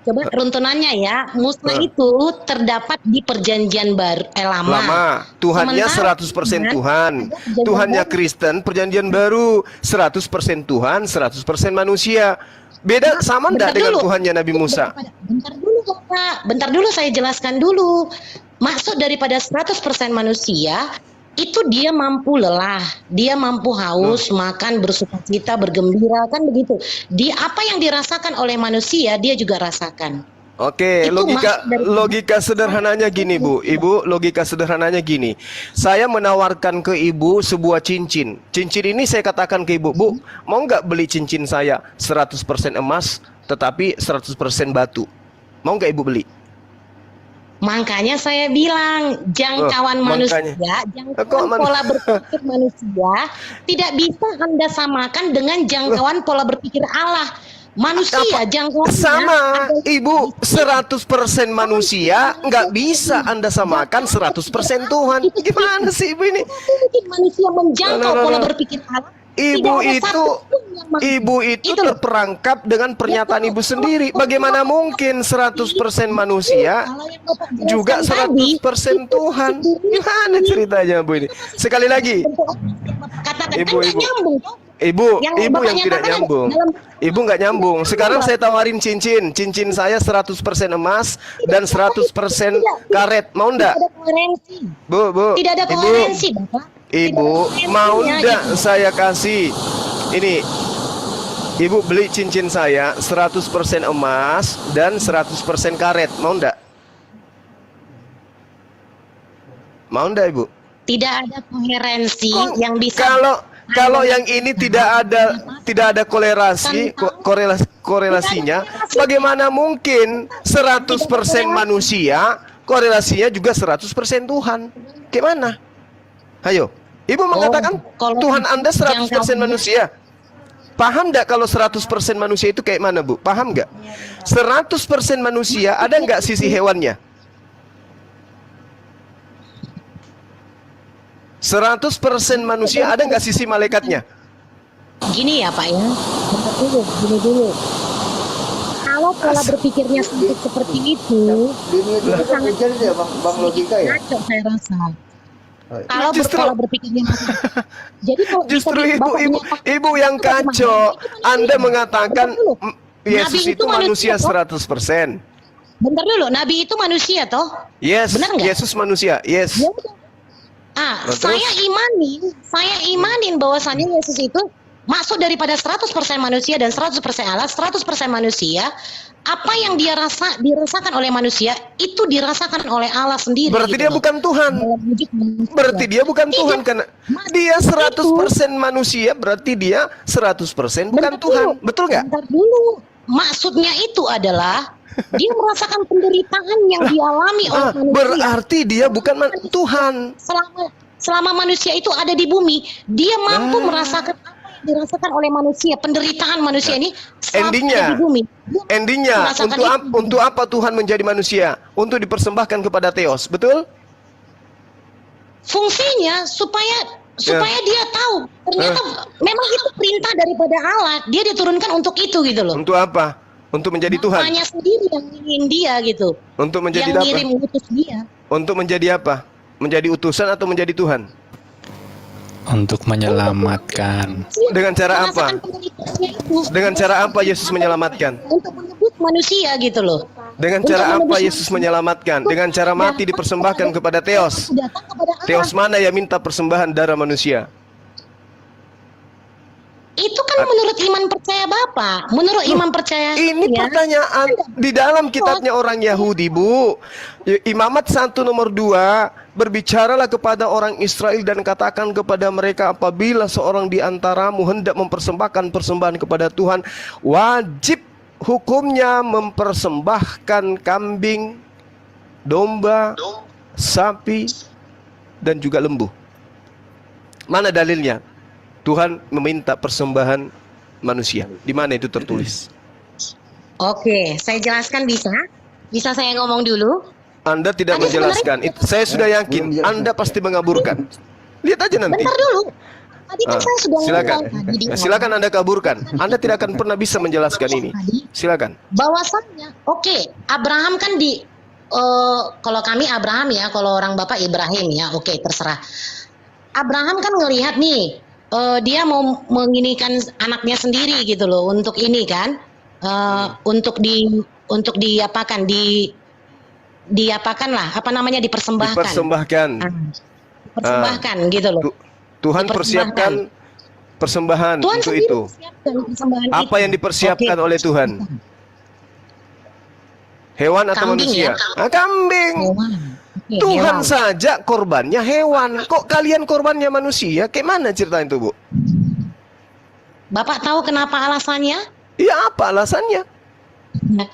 Coba runtunannya ya, Musa itu terdapat di perjanjian baru lama.
Tuhannya
Sementara
100% Tuhan.
perjanjian
Tuhannya
baru.
Kristen, perjanjian baru 100% Tuhan, 100% manusia. Beda sama enggak
Bentar
dengan
dulu.
Tuhannya Nabi Musa?
Bentar dulu Bapak, bentar dulu saya jelaskan dulu. Maksud daripada 100% manusia itu dia mampu lelah, dia mampu haus, makan, bersukacita, bergembira, kan begitu. Apa yang dirasakan oleh manusia dia juga rasakan.
Oke,
Itu
logika sederhananya gini, Bu. Ibu, logika sederhananya gini. Saya menawarkan ke Ibu sebuah cincin. Cincin ini saya katakan ke Ibu, Bu, mau nggak beli cincin saya 100% emas tetapi 100% batu? Mau nggak Ibu beli?
Makanya saya bilang jangkauan manusia, jangkauan pola berpikir manusia tidak bisa Anda samakan dengan jangkauan pola berpikir Allah. Manusia jangkauannya
sama, Ibu, 100% manusia nggak bisa Anda samakan 100% Tuhan. Gimana sih Ibu ini?
mungkin manusia menjangkau pola berpikir Allah.
Ibu itu terperangkap dengan pernyataan Ibu sendiri. Bagaimana mungkin 100% manusia juga 100% Tuhan? Gimana ceritanya Bu ini? Sekali lagi, Ibu yang tidak nyambung. Ibu nggak nyambung. Sekarang saya tawarin cincin. Cincin saya 100% emas dan 100% karet. Mau ndak? Bu,
Tidak ada koherensi, Bapak.
Ibu, mau ndak saya kasih ini? Ibu beli cincin saya 100% emas dan 100% karet. Mau ndak? Mau ndak Ibu?
Tidak ada koherensi yang bisa.
Kalau yang ini tidak ada korelasinya, bagaimana mungkin 100% manusia korelasinya juga 100% Tuhan? Gimana? Ayo, Ibu mengatakan Tuhan Anda 100% manusia. Paham nggak kalau 100% manusia itu kayak mana, Bu? Paham nggak? 100% manusia, ada nggak sisi hewannya? 100% manusia, ada nggak sisi malaikatnya?
Gini ya Pak ya, bentar dulu, gini dulu. Kalau pola berpikirnya seperti itu,
Itu kan terjadi ya Bang logika ya.
ngaco saya rasa. Kalau pola berpikirnya jadi kalau
Justru
Bapak
ibu yang kacau. Anda mengatakan Yesus
Nabi
itu manusia 100%.
Bentar dulu, Nabi itu manusia toh?
Yes,
Benar nggak?
Yesus manusia. Yes.
Ya udah.
Terus?
Saya imanin bahwasannya Yesus itu maksud daripada 100% manusia dan 100% Allah, 100% manusia. Apa yang dirasakan oleh manusia itu dirasakan oleh Allah sendiri.
Berarti
gitu
dia
loh.
bukan Tuhan. Berarti dia bukan Tuhan karena dia 100% manusia, berarti dia 100% bukan Tuhan. Betul nggak?
Bentar dulu. Maksudnya itu adalah dia merasakan penderitaan yang dialami oleh manusia.
Berarti dia bukan Tuhan.
Selama manusia itu ada di bumi, dia mampu merasakan apa yang dirasakan oleh manusia, penderitaan manusia ini selama ada di bumi.
Endingnya untuk apa Tuhan menjadi manusia? Untuk dipersembahkan kepada Theos, betul?
Fungsinya supaya dia tahu ternyata memang itu perintah daripada Allah, dia diturunkan untuk itu gitu loh.
Untuk apa? Untuk menjadi Tuhan.
Bapaknya sendiri yang ngirim dia gitu.
Untuk menjadi
yang
apa?
ngirim utus dia.
Untuk menjadi apa? Menjadi utusan atau menjadi Tuhan?
untuk menyelamatkan.
Dengan cara apa?
Merasakan penderitaannya itu.
Dengan cara apa Yesus menyelamatkan?
Untuk menebus manusia gitu loh.
Dengan
Untuk
cara apa
menebus
Yesus menyelamatkan? Dengan cara mati dipersembahkan kepada Theos.
datang kepada Allah.
Theos mana yang minta persembahan darah manusia?
Itu kan menurut iman percaya Bapak. Menurut iman percaya
Ini
ya.
pertanyaan di dalam kitabnya orang Yahudi, Bu. Imamat 1 nomor 2, berbicaralah kepada orang Israel dan katakan kepada mereka, apabila seorang di antaramu hendak mempersembahkan persembahan kepada Tuhan, wajib hukumnya mempersembahkan kambing, domba, sapi, dan juga lembu. Mana dalilnya? Tuhan meminta persembahan manusia. Di mana itu tertulis?
Oke, saya jelaskan bisa? Bisa saya ngomong dulu?
Anda tidak
Tadi
menjelaskan. Saya sudah yakin Anda pasti mengaburkan. Lihat aja nanti.
Bentar dulu. Tadi kan saya sudah
Silakan.
ngomong tadi di awal.
Silakan Anda kaburkan. Anda tidak akan pernah bisa menjelaskan ini. Silakan.
Bahwasannya, oke, Abraham kan kalau kami Abraham ya, kalau orang Bapak Ibrahim ya, oke terserah. Abraham kan ngelihat nih, dia mau menginikan anaknya sendiri gitu loh untuk ini kan, untuk diapakan diapakan lah, apa namanya dipersembahkan.
Dipersembahkan.
Dipersembahkan gitu loh.
Tuhan persiapkan persembahan
Tuhan
untuk
sendiri
itu.
persiapkan persembahan
Apa
itu.
yang dipersiapkan
Oke.
oleh Tuhan? Hewan atau
Kambing
manusia?
ya?
Kambing.
Hewan. Oke,
Tuhan
hewan.
saja korbannya hewan. Kok kalian korbannya manusia? Kayak mana ceritanya itu, Bu?
Bapak tahu kenapa alasannya?
Iya, apa alasannya?
Nah,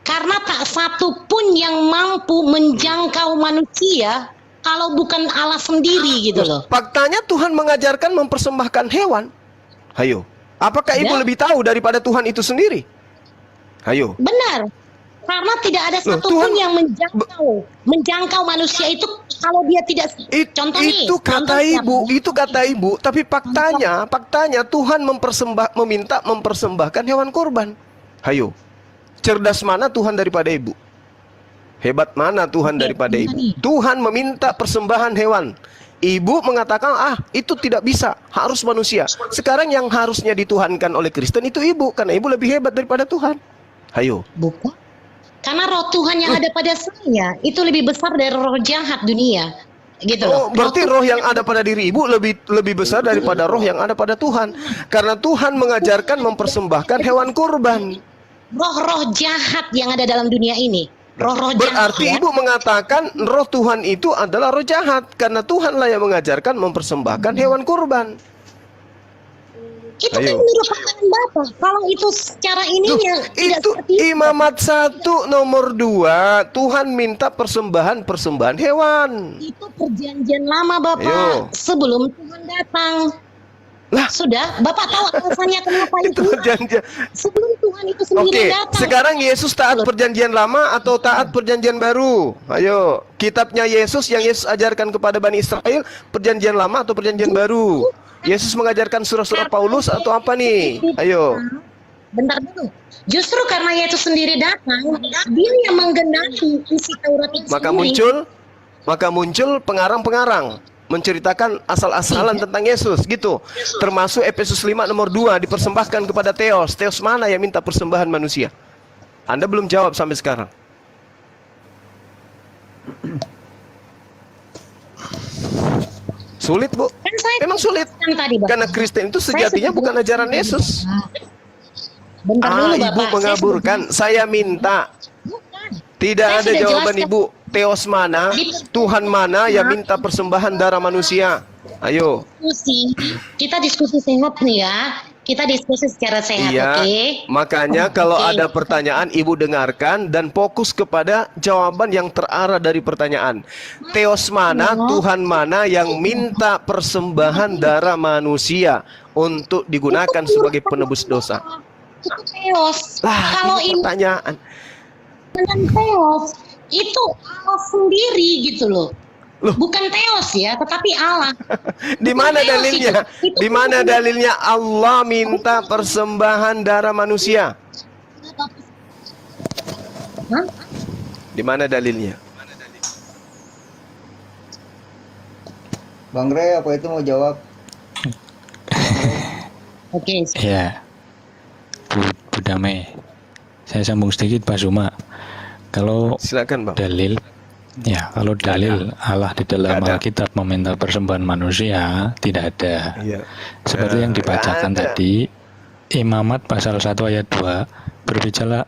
karena tak satu pun yang mampu menjangkau manusia kalau bukan Allah sendiri gitu loh.
Faktanya Tuhan mengajarkan mempersembahkan hewan. Hayo. Apakah Ibu
Ya.
lebih tahu daripada Tuhan itu sendiri? Hayo.
Benar. Karena tidak ada
Loh,
satu pun
Tuhan-
yang menjangkau manusia itu kalau dia tidak contoh nih.
Itu kata
contoh
Ibu,
siapa?
itu kata Ibu, tapi faktanya Tuhan meminta mempersembahkan hewan korban. Hayo. Cerdas mana Tuhan daripada Ibu? Hebat mana Tuhan daripada Ibu? Tuhan meminta persembahan hewan. Ibu mengatakan, itu tidak bisa, harus manusia. Sekarang yang harusnya dituhankan oleh Kristen itu Ibu, karena Ibu lebih hebat daripada Tuhan. Hayo.
Bukan. Karena roh Tuhan yang ada pada saya itu lebih besar dari roh jahat dunia. Gitu loh.
Berarti roh yang ada pada diri Ibu lebih besar daripada roh yang ada pada Tuhan. Karena Tuhan mengajarkan mempersembahkan hewan kurban.
Roh-roh jahat yang ada dalam dunia ini. Roh-roh jahat.
Berarti
ya.
Ibu mengatakan roh Tuhan itu adalah roh jahat. Karena Tuhanlah yang mengajarkan mempersembahkan hewan kurban.
Itu kan
Ayo.
menurut pandangan Bapak. Kalau itu secara ininya tidak
Itu
seperti itu.
Imamat 1 nomor 2, Tuhan minta persembahan hewan.
Itu perjanjian lama Bapak.
Ayo.
Sebelum Tuhan datang.
Lah,
Sudah, Bapak tahu alasannya kenapa
itu
itu?
perjanjian.
Sebelum Tuhan itu
Oke,
sendiri datang.
sekarang Yesus taat perjanjian lama atau taat perjanjian baru? Ayo, kitabnya Yesus yang Yesus ajarkan kepada Bani Israel, perjanjian lama atau perjanjian baru? Yesus mengajarkan surah-surah Paulus atau apa nih? Ayo.
Bentar dulu. Justru karena Yesus sendiri datang, dia yang menggenapi isi Taurat itu sendiri.
Maka muncul pengarang-pengarang menceritakan asal-asalan tentang Yesus gitu. Termasuk Efesus 5 nomor 2 dipersembahkan kepada Theos. Theos mana yang minta persembahan manusia? Anda belum jawab sampai sekarang. Sulit, Bu.
Kan saya
Memang sulit.
jelaskan tadi, Bapak.
Karena Kristen itu sejatinya bukan ajaran Yesus.
Bentar dulu, Bapak.
Ibu mengaburkan. Saya minta.
Bukan.
Tidak
Saya
ada
sudah
jawaban
jelaskan.
Ibu. Theos mana? Tuhan mana yang minta persembahan darah manusia? Ayo.
Kita diskusi sehat nih ya. Kita diskusi secara sehat,
Iya.
oke?
Makanya kalau
Oke.
ada pertanyaan Ibu dengarkan dan fokus kepada jawaban yang terarah dari pertanyaan. Theos mana? Tuhan mana yang minta persembahan darah manusia untuk digunakan sebagai penebus dosa?
Itu Theos.
Lah,
Kalau
ini
ini
pertanyaan.
dengan Theos, itu Allah sendiri gitu loh.
Loh.
Bukan Theos ya, tetapi Allah.
Di mana
Theos
dalilnya?
itu.
Di mana dalilnya Allah minta persembahan darah manusia?
Hah?
Di mana dalilnya?
Bang Re, apa itu mau jawab?
Oke,
Ya, Bu Damai. Saya sambung sedikit Pak Zuma. Kalau
Silakan, Bang.
dalil, ya kalau dalil Allah di dalam
Nggak ada.
Alkitab meminta persembahan manusia, tidak ada.
Iya.
Seperti yang dibacakan
Nggak ada.
tadi, Imamat pasal 1 ayat 2,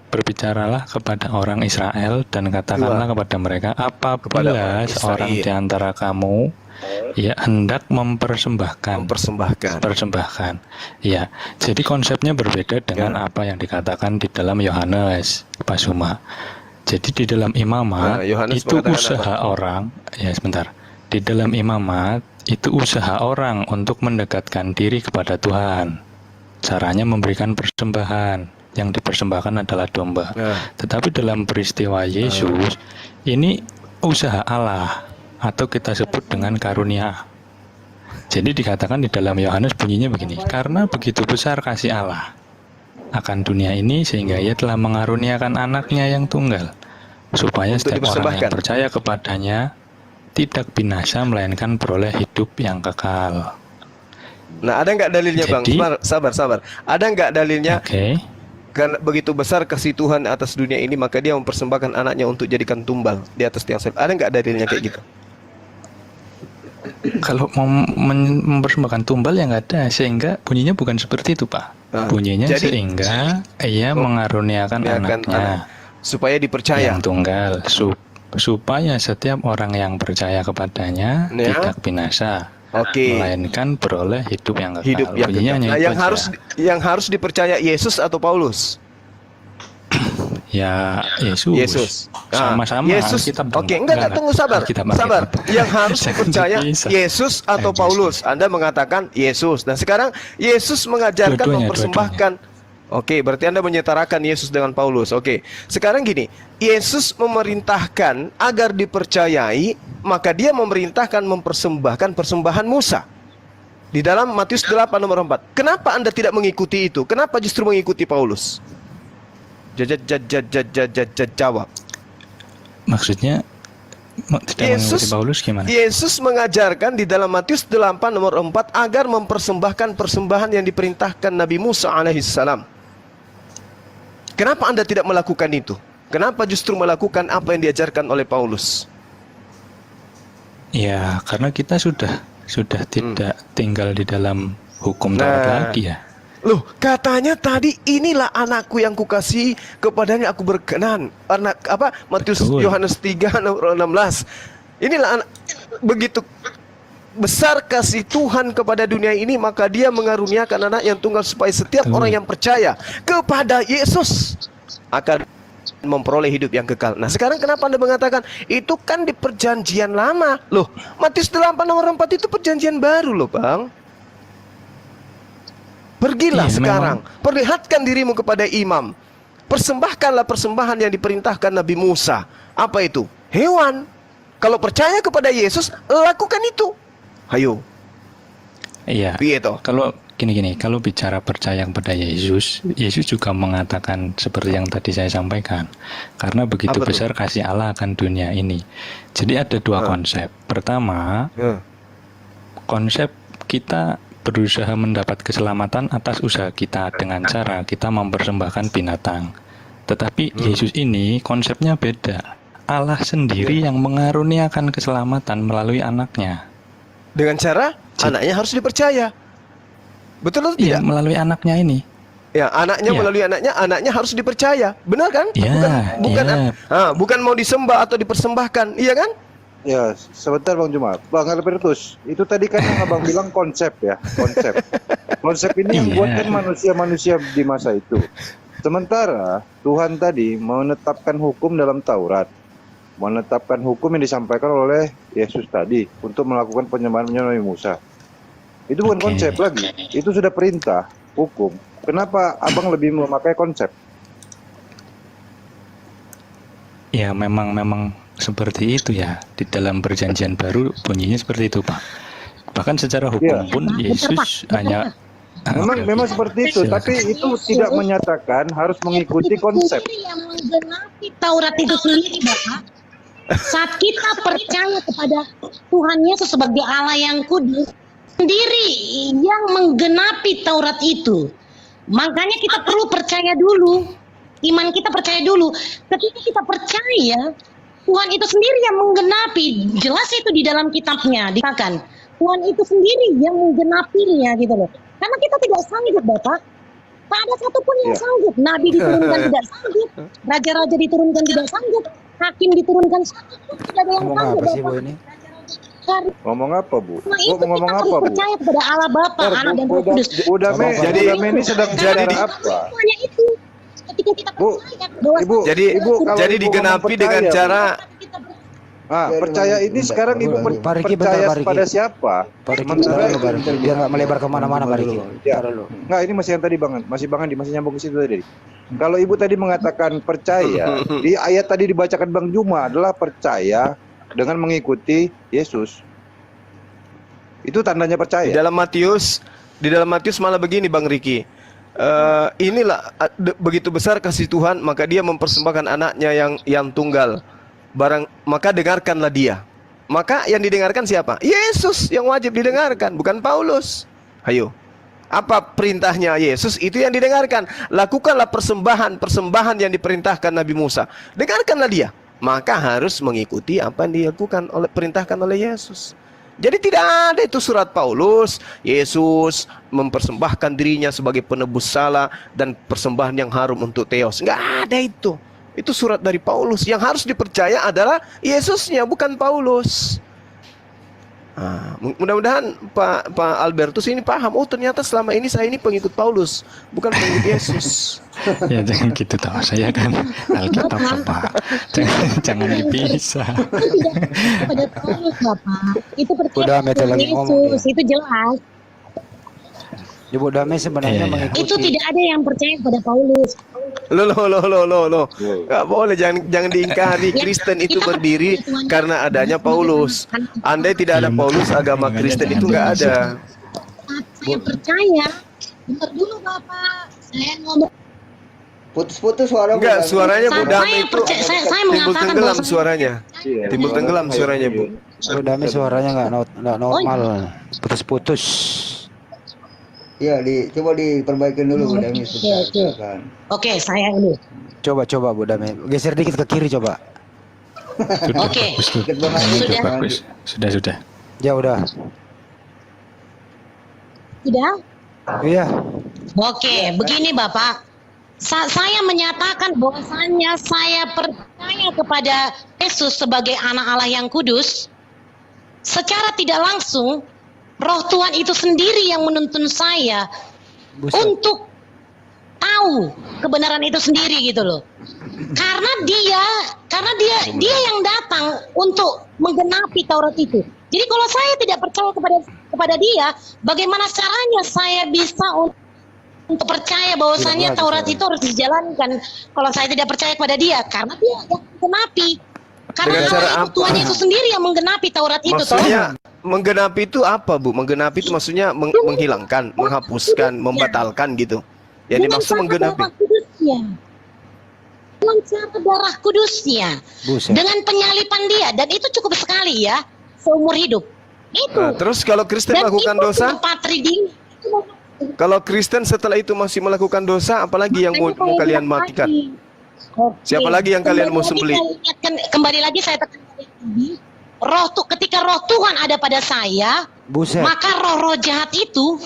berbicaralah kepada orang Israel dan katakanlah kepada mereka,
Kepada
apabila
orang
seorang
Israel.
di antara kamu ya hendak mempersembahkan
Mempersembahkan.
ya, jadi konsepnya berbeda dengan
Ya.
apa yang dikatakan di dalam Yohanes, Pak Suma. Jadi di dalam imamat
Nah, Yohanes
itu
mengatakan
usaha orang, ya sebentar. Di dalam imamat itu usaha orang untuk mendekatkan diri kepada Tuhan. Caranya memberikan persembahan. Yang dipersembahkan adalah domba.
Nah,
Tetapi dalam peristiwa Yesus ini usaha Allah atau kita sebut dengan karunia. Jadi dikatakan di dalam Yohanes bunyinya begini, karena begitu besar kasih Allah akan dunia ini sehingga ia telah mengaruniakan anaknya yang tunggal supaya
Untuk
setiap orang yang
dipersembahkan.
percaya kepadanya tidak binasa melainkan beroleh hidup yang kekal.
nah ada nggak dalilnya, Bang?
Jadi-
Sabar. Ada nggak dalilnya?
Oke.
Karena begitu besar kasih Tuhan atas dunia ini, maka dia mempersembahkan anaknya untuk jadikan tumbal di atas tiang salib. Ada nggak dalilnya kayak gitu?
Kalau mau mempersembahkan tumbal ya nggak ada, sehingga bunyinya bukan seperti itu, Pak.
Nah,
Bunyinya
jadi-
sehingga ia mengaruniakan
Ya kan,
anaknya
supaya dipercaya.
yang tunggal supaya setiap orang yang percaya kepadanya
Ya.
tidak binasa,
Oke.
melainkan beroleh hidup yang kekal.
Hidup yang
Bunyinya
kekal.
hanya
Nah,
itu
yang
aja.
harus dipercaya Yesus atau Paulus?
Ya Yesus.
Yesus. Nah,
Sama-sama.
Yesus.
Alkitab
Oke,
dong.
enggak, tunggu, sabar.
Alkitab.
Sabar. Yang harus
Jangan
dipercaya
dipisah.
Yesus atau
Yesus.
Paulus. Anda mengatakan Yesus. Nah, sekarang Yesus mengajarkan
Dua-duanya,
mempersembahkan. Oke, berarti Anda menyetarakan Yesus dengan Paulus. Oke. Sekarang gini, Yesus memerintahkan agar dipercayai, maka dia memerintahkan mempersembahkan persembahan Musa. Di dalam Matius 8 nomor 4. Kenapa Anda tidak mengikuti itu? Kenapa justru mengikuti Paulus? Jawab.
Maksudnya tidak mengikuti Paulus gimana?
Yesus mengajarkan di dalam Matius 8 nomor 4 agar mempersembahkan persembahan yang diperintahkan Nabi Musa alaihissalam. Kenapa Anda tidak melakukan itu? Kenapa justru melakukan apa yang diajarkan oleh Paulus?
Ya, karena kita sudah tidak tinggal di dalam hukum Taurat
Nah.
lagi ya.
Loh, katanya tadi inilah anakku yang kukasihi, kepadanya aku berkenan. Anak apa? Matius
Betul.
Yohanes 3 nomor 16. Inilah begitu besar kasih Tuhan kepada dunia ini, maka dia mengaruniakan anak yang tunggal supaya setiap
Betul.
orang yang percaya kepada Yesus akan memperoleh hidup yang kekal. Nah, sekarang kenapa Anda mengatakan itu kan di perjanjian lama? Loh, Matius 8 nomor 4 itu perjanjian baru loh, Bang. Pergilah
Iya,
sekarang, perlihatkan dirimu kepada imam. Persembahkanlah persembahan yang diperintahkan Nabi Musa. Apa itu? Hewan. Kalau percaya kepada Yesus, lakukan itu. Hayo,
Iya.
piye toh?
Kalau gini, kalau bicara percaya kepada Yesus, Yesus juga mengatakan seperti yang tadi saya sampaikan. Karena begitu
Apa tuh?
besar kasih Allah akan dunia ini. Jadi ada dua konsep. Pertama, konsep kita berusaha mendapat keselamatan atas usaha kita dengan cara kita mempersembahkan binatang. Tetapi Yesus ini konsepnya beda. Allah sendiri yang mengaruniakan keselamatan melalui anaknya.
Dengan cara anaknya harus dipercaya. Betul atau
Iya,
tidak?
melalui anaknya ini.
Ya, anaknya
Iya.
melalui anaknya harus dipercaya. Benar kan?
Iya, iya.
Bukan mau disembah atau dipersembahkan, iya kan?
Ya, sebentar Bang Jumat. Bang Albertus, itu tadi kan yang Abang bilang konsep ya, konsep. Konsep ini yang
Iya.
buatkan manusia-manusia di masa itu. Sementara Tuhan tadi menetapkan hukum dalam Taurat, menetapkan hukum yang disampaikan oleh Yesus tadi untuk melakukan penyembahan Nabi Musa. Itu bukan
Oke.
konsep lagi, itu sudah perintah, hukum. Kenapa Abang lebih memakai konsep?
Ya memang seperti itu ya. Di dalam perjanjian baru bunyinya seperti itu, Pak. Bahkan secara hukum
Iya.
pun Yesus hanya
Memang seperti itu,
Silakan.
tapi itu tidak menyatakan harus mengikuti konsep.
Sendiri yang menggenapi Taurat itu sendiri, Bapak. Saat kita percaya kepada Tuhan Yesus sebagai Allah yang kudus, sendiri yang menggenapi Taurat itu. Makanya kita perlu percaya dulu. Iman kita percaya dulu. Ketika kita percaya, Tuhan itu sendiri yang menggenapi. Jelas itu di dalam kitabnya dikatakan. Tuhan itu sendiri yang menggenapinya gitu loh. Karena kita tidak sanggup, Bapak. Tak ada satupun yang sanggup. Nabi diturunkan tidak sanggup. Raja-raja diturunkan tidak sanggup. Hakim diturunkan satupun tidak ada yang
Ngomong
sanggup,
apa sih,
Bapak.
Bu, ini?
Ngomong apa, Bu?
Karena
Bu
itu
mau ngomong
kita
apa,
harus
Bu?
percaya kepada Allah Bapa, Anak dan Roh Kudus.
Udah ini sedang
jadi
bicara apa?
Semuanya itu. Ketika kita
Bu,
percaya bahwa
Ibu,
Jadi
Ibu, kalau
jadi
Ibu
digenapi
ngomong
dengan
percaya,
cara
percaya ini sekarang Ibu
Pak Riki,
percaya
bentar, Pak Riki.
pada siapa?
Pak Riki,
Sementara
bentar dulu, Pak Riki. Biar nggak melebar kemana-mana, Pak Riki.
Ya.
Bentar dulu.
Enggak, ini masih yang tadi Bang Andi masih nyambung ke situ tadi. Kalau Ibu tadi mengatakan percaya, di ayat tadi dibacakan Bang Juma adalah percaya dengan mengikuti Yesus. Itu tandanya
di
percaya.
dalam Matius malah begini Bang Riki. Inilah begitu besar kasih Tuhan, maka dia mempersembahkan anaknya yang tunggal. Maka dengarkanlah dia. Maka yang didengarkan siapa? Yesus yang wajib didengarkan, bukan Paulus. Ayo. Apa perintahnya Yesus? Itu yang didengarkan. Lakukanlah persembahan yang diperintahkan Nabi Musa. Dengarkanlah dia. Maka harus mengikuti apa yang perintahkan oleh Yesus. Jadi tidak ada itu surat Paulus, Yesus mempersembahkan dirinya sebagai penebus salah dan persembahan yang harum untuk Theos. Enggak ada itu. Itu surat dari Paulus. Yang harus dipercaya adalah Yesusnya, bukan Paulus. Mudah-mudahan Pak Albertus ini paham. Oh, ternyata selama ini saya ini pengikut Paulus, bukan pengikut Yesus.
Ya jangan gitu toh. Saya kan Alkitab Bapak. Jangan dipisah.
Itu tidak pada Paulus, Bapak. Itu
Udah,
percaya
Mete
kepada
lagi ngomong,
Yesus. Itu jelas.
Ibu Damai sebenarnya
Iya, iya.
mengikuti.
Itu tidak ada yang percaya kepada Paulus.
Loh. Nggak boleh, jangan diingkari. Kristen itu berdiri karena adanya Paulus. Andai tidak ada Paulus, agama Kristen itu nggak ada.
Saya percaya. Bentar dulu, Bapak. Saya ngomong.
Putus-putus suara.
Enggak, suaranya Bu
Saya
Damai itu
percaya- saya
timbul
mengatakan
tenggelam
bahwa saya-
suaranya.
Iya.
Timbul tenggelam suaranya, Bu.
Bu Damai suaranya nggak normal. Putus-putus.
Iya, coba diperbaikin dulu Bu Dami.
Oke. Oke, saya ini.
Coba Bu Damai. Geser dikit ke kiri coba.
Oke.
Dikit banget.
Sudah.
Bagus. Sudah.
Ya udah.
Sudah?
Iya.
Oke, begini Bapak. Saya menyatakan bahwasannya saya percaya kepada Yesus sebagai anak Allah yang kudus. Secara tidak langsung, Roh Tuhan itu sendiri yang menuntun saya
Buset.
untuk tahu kebenaran itu sendiri gitu loh. Karena dia yang datang untuk menggenapi Taurat itu. Jadi kalau saya tidak percaya kepada dia, bagaimana caranya saya bisa untuk percaya bahwasannya
Tidak
Taurat
bisa.
itu harus dijalankan? Kalau saya tidak percaya kepada dia, karena dia yang menggenapi. Karena
Dengan cara
Allah itu
apa?
Tuhan Yesus sendiri yang menggenapi Taurat itu.
Maksudnya menggenapi itu apa, Bu? Menggenapi itu maksudnya menghilangkan, menghapuskan, membatalkan gitu. Yang dimaksud menggenapi.
Darah kudusnya. Dengan cara darah kudusnya.
Buset.
Dengan penyalipan dia. Dan itu cukup sekali ya. Seumur hidup. Itu.
Nah, terus kalau Kristen
Dan
melakukan
itu
dosa,
tempat reading.
kalau Kristen setelah itu masih melakukan dosa, apalagi yang mau kalian matikan?
Oke.
Siapa lagi yang kalian mau sembelih?
Kembali lagi saya tekankan lagi. Ketika roh Tuhan ada pada saya,
Buset.
maka roh-roh jahat itu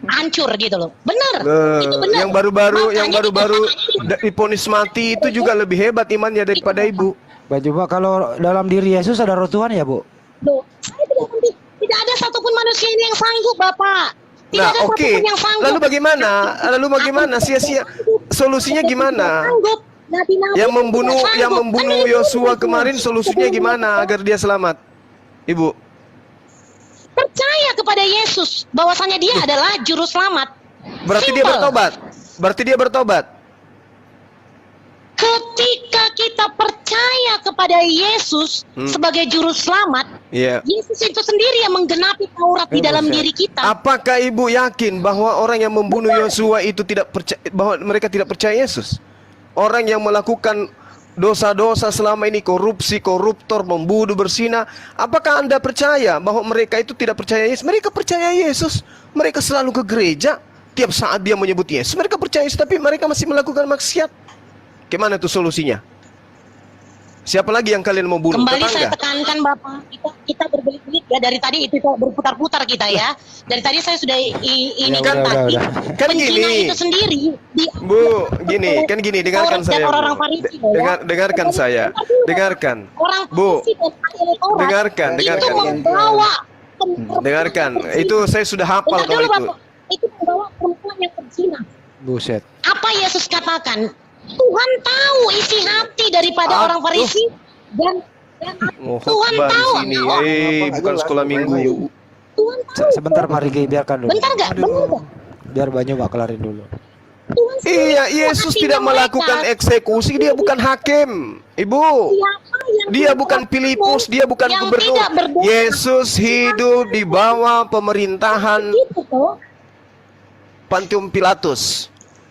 hancur gitu loh. Benar. Itu benar.
Yang baru-baru
Makanya
diponis mati itu juga lebih hebat imannya daripada Ibu.
Pak Juma, kalau dalam diri Yesus ada Roh Tuhan ya, Bu?
Loh, saya tidak ada satupun manusia ini yang sanggup, Bapak. Tidak
Nah,
ada
oke.
satupun yang sanggup.
Lalu bagaimana? Sia-sia. Solusinya gimana?
Sanggup. Nabi-nabi
Yang
tidak
membunuh
sanggup.
Yosua kemarin solusinya gimana agar dia selamat? Ibu.
Percaya kepada Yesus bahwasanya dia adalah juru selamat.
Berarti dia
Simple.
bertobat.
Ketika kita percaya kepada Yesus sebagai juru selamat,
Iya.
Yesus itu sendiri yang menggenapi Taurat di dalam
buset.
diri kita.
Apakah Ibu yakin bahwa orang yang membunuh Yosua itu tidak percaya, bahwa mereka tidak percaya Yesus? Orang yang melakukan dosa-dosa selama ini, korupsi, koruptor, membunuh, berzina, apakah Anda percaya bahwa mereka itu tidak percaya Yesus? Mereka percaya Yesus. Mereka selalu ke gereja. Tiap saat dia menyebut Yesus, mereka percaya Yesus, tapi mereka masih melakukan maksiat. Gimana tuh solusinya? Siapa lagi yang kalian mau bunuh?
Kembali saya
Tetangga?
tekankan Bapak, kita berbelit-belit ya dari tadi itu berputar-putar kita ya. Dari tadi saya sudah ini
Udah,
tadi.
udah.
Kan
Penjina
gini.
itu sendiri
Bu, gini, dengarkan
Taurat dan
saya. Bu.
orang-orang Farisi, ya.
Dengarkan saya. Dengarkan.
Orang
Bu,
Farisi dan ahli Taurat
dengarkan.
itu membawa
Dengarkan. Itu saya sudah hafal
Bentar
kalau
dulu,
itu.
Bapak. Itu membawa perempuan yang berzina.
Buset.
Apa Yesus katakan? Tuhan tahu isi hati daripada orang Farisi dan
Oh,
Tuhan
khotbah
tahu.
di sini. Bukan sekolah minggu.
Tuhan tahu.
Sebentar Pak Riki, biarkan dulu.
Bentar nggak? Bentar nggak?
Biar Banyu Pak kelarin dulu.
Tuhan tahu
Iya, Yesus
hatinya
tidak melakukan
mereka.
eksekusi, dia bukan hakim. Ibu,
Siapa yang
dia
tidak
bukan Filipus, dia bukan
yang
gubernur.
tidak berdosa,
Yesus hidup di bawah pemerintahan
gitu toh.
Pontius Pilatus.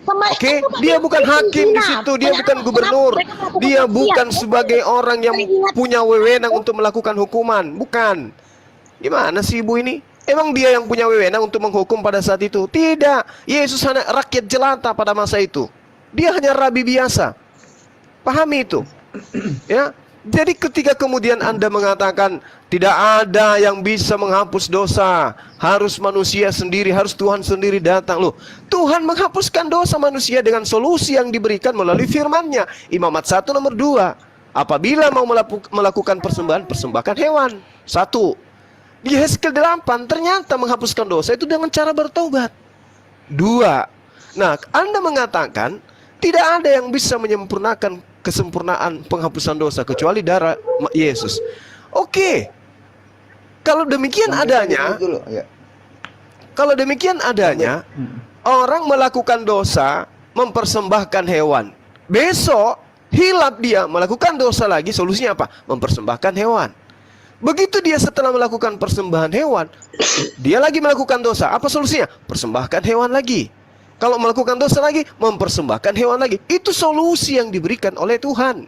Oke,
Kenapa
dia bukan
mereka
hakim di
berzina?
situ, dia
Kenapa-
bukan gubernur.
kenapa mereka melakukan
Dia
maksiat?
bukan sebagai orang yang
Teringat.
punya wewenang untuk melakukan hukuman, bukan. Gimana sih Ibu ini? Emang dia yang punya wewenang untuk menghukum pada saat itu? Tidak. Yesus hanya rakyat jelata pada masa itu. Dia hanya rabi biasa. Pahami itu. Ya. Jadi ketika kemudian Anda mengatakan tidak ada yang bisa menghapus dosa, harus manusia sendiri, harus Tuhan sendiri datang. Loh, Tuhan menghapuskan dosa manusia dengan solusi yang diberikan melalui firman-Nya. Imamat 1 nomor 2. Apabila mau melakukan persembahan, persembahkan hewan. 1. Di Hezkel 8 ternyata menghapuskan dosa itu dengan cara bertobat. 2. Nah, Anda mengatakan tidak ada yang bisa menyempurnakan kesempurnaan penghapusan dosa kecuali darah Yesus. Oke. Kalau demikian adanya,
Dulu, ya.
kalau demikian adanya, orang melakukan dosa mempersembahkan hewan. Besok hilap dia melakukan dosa lagi, solusinya apa? Mempersembahkan hewan. Begitu dia setelah melakukan persembahan hewan, dia lagi melakukan dosa. Apa solusinya? Persembahkan hewan lagi. Kalau melakukan dosa lagi, mempersembahkan hewan lagi. Itu solusi yang diberikan oleh Tuhan.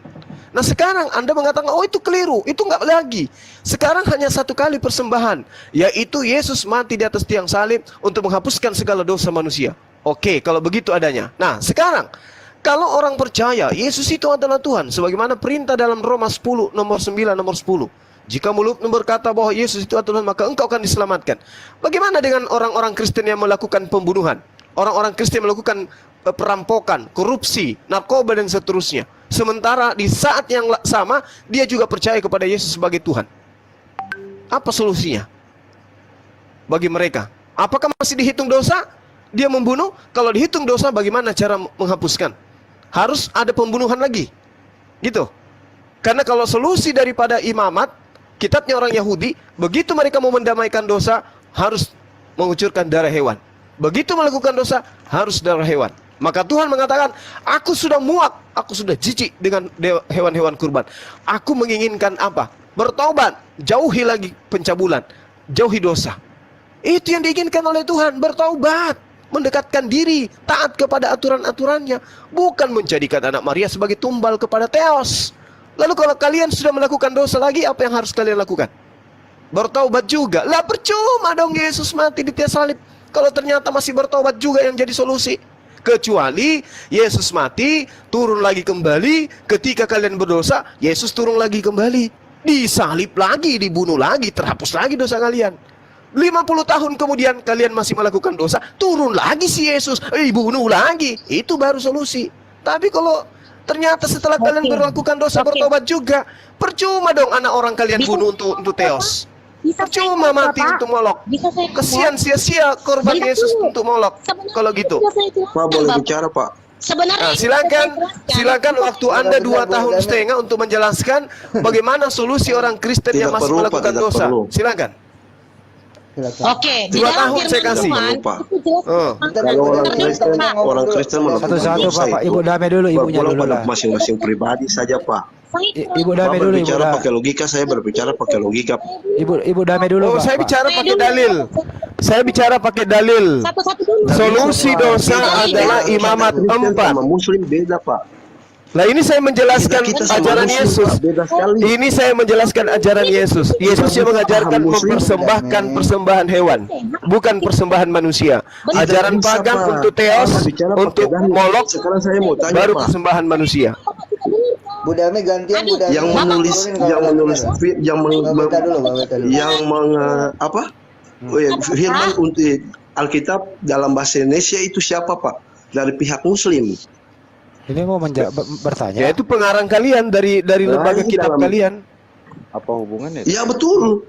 Nah sekarang Anda mengatakan, oh itu keliru, itu enggak lagi. Sekarang hanya satu kali persembahan, yaitu Yesus mati di atas tiang salib untuk menghapuskan segala dosa manusia. Oke, kalau begitu adanya. Nah sekarang, kalau orang percaya Yesus itu adalah Tuhan, sebagaimana perintah dalam Roma 10, nomor 9, nomor 10. Jika mulutmu berkata bahwa Yesus itu adalah Tuhan, maka engkau akan diselamatkan. Bagaimana dengan orang-orang Kristen yang melakukan pembunuhan? Orang-orang Kristen melakukan perampokan, korupsi, narkoba dan seterusnya. Sementara di saat yang sama dia juga percaya kepada Yesus sebagai Tuhan. Apa solusinya bagi mereka? Apakah masih dihitung dosa? Dia membunuh? Kalau dihitung dosa, bagaimana cara menghapuskan? Harus ada pembunuhan lagi, gitu. Karena kalau solusi daripada imamat, kitabnya orang Yahudi, begitu mereka mau mendamaikan dosa, harus mengucurkan darah hewan. Begitu melakukan dosa, harus darah hewan. Maka Tuhan mengatakan, aku sudah muak, aku sudah jijik dengan hewan-hewan kurban. Aku menginginkan apa? Bertobat, jauhi lagi pencabulan, jauhi dosa. Itu yang diinginkan oleh Tuhan, bertobat, mendekatkan diri, taat kepada aturan-aturannya, bukan menjadikan anak Maria sebagai tumbal kepada Theos. Lalu kalau kalian sudah melakukan dosa lagi, apa yang harus kalian lakukan? Bertobat juga. Lah percuma dong Yesus mati di tiang salib kalau ternyata masih bertobat juga yang jadi solusi. Kecuali Yesus mati, turun lagi kembali. Ketika kalian berdosa, Yesus turun lagi kembali, disalib lagi, dibunuh lagi, terhapus lagi dosa kalian. 50 tahun kemudian kalian masih melakukan dosa, turun lagi si Yesus, bunuh lagi. Itu baru solusi. Tapi kalau ternyata setelah kalian melakukan dosa, bertobat juga, percuma dong anak orang kalian bunuh untuk Theos. Percuma mati untuk Molok. Kesian sia-sia korban Yesus untuk Molok. Kalau gitu.
Pak boleh bicara Pak.
Sebenarnya
Silakan waktu Anda 2 tahun setengah untuk menjelaskan bagaimana solusi orang Kristen yang masih melakukan dosa. Silakan.
Oke, di
2
dalam
tahun saya
firman
kasih.
Tuhan,
Pak.
itu jelas.
Kalau orang Kristen melakukan
Satu-satu
dosa
Pak,
itu,
Ibu damai dulu, ibunya
berpulang
dulu
pada
lah.
masing-masing pribadi saja Pak.
Ibu
Pak
damai dulu, Ibu
berbicara
dah.
pakai logika, saya berbicara pakai logika.
Ibu damai dulu,
Oh,
Pak.
saya
Pak.
bicara pakai dalil. Saya bicara pakai dalil.
Satu-satu dulu.
Solusi dosa adalah imamat
Kristen
4.
sama Muslim beda Pak.
Lah ini saya menjelaskan
Kita sama
ajaran
Muslim,
Yesus.
Pak, beda sekali.
Ini saya menjelaskan ajaran Yesus. Yesus yang mengajarkan mempersembahkan persembahan hewan, bukan persembahan manusia. Ajaran
Bisa,
pagan
Pak.
untuk Theos,
Bapak bicara
untuk
pakai dalil.
Molok,
Sekarang saya mau tanya,
baru
Pak.
persembahan manusia.
Bu Darmi gantian Bu Darmi.
Yang menulis apa? Oh ya, firman untuk Alkitab dalam bahasa Indonesia itu siapa, Pak? Dari pihak Muslim.
Ini mau bertanya.
Ya itu pengarang kalian dari lembaga
ini
kitab
dalam-
kalian.
Apa hubungannya?
Ya betul.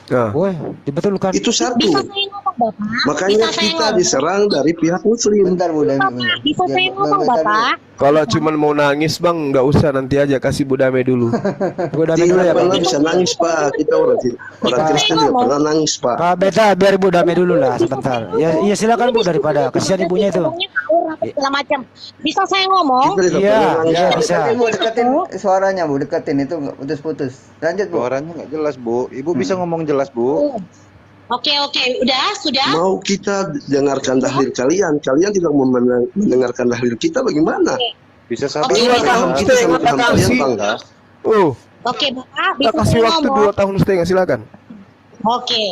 Nah,
Woi, dibetulkan.
Itu satu.
Bisa saya ngomong Bapak?
Makanya
Bisa saya
kita
ngomong?
diserang dari pihak Muslim.
Bentar Bu Darmi.
Bapak, bisa saya ngomong Bapak?
kalau cuma mau nangis bang, nggak usah, nanti aja kasih Budame dulu.
Gue Dame dulu
Tidak
ya, Pak.
pernah bisa nangis, Pak. Kita orang Kristen tidak pernah nangis, Pak.
Pak Beta, biar Ibu Dame dulu lah sebentar. Ya, iya silakan Bu, daripada kasihan ibunya itu.
Ngomongnya ngawur apa segala macam. Bisa saya ngomong?
Kita tidak
Iya,
pernah nangis,
iya
Pak.
bisa.
Deketin Bu, deketin suaranya Bu, deketin itu nggak putus-putus. Lanjut Bu.
Suaranya nggak jelas, Bu. Ibu bisa ngomong jelas, Bu.
Oke, sudah.
Mau kita dengarkan tahlil kalian tidak mau mendengarkan tahlil kita bagaimana?
Bisa sabar.
Oke,
Dua
Bapak.
tahun
Kita
setengah
sama
tak
Tuhan kalian,
kasih.
Pak, enggak?
Oke Bapak,
Kita
bisa
kasih
saya
waktu
ngomong?
2 tahun setengah, silakan.
Oke.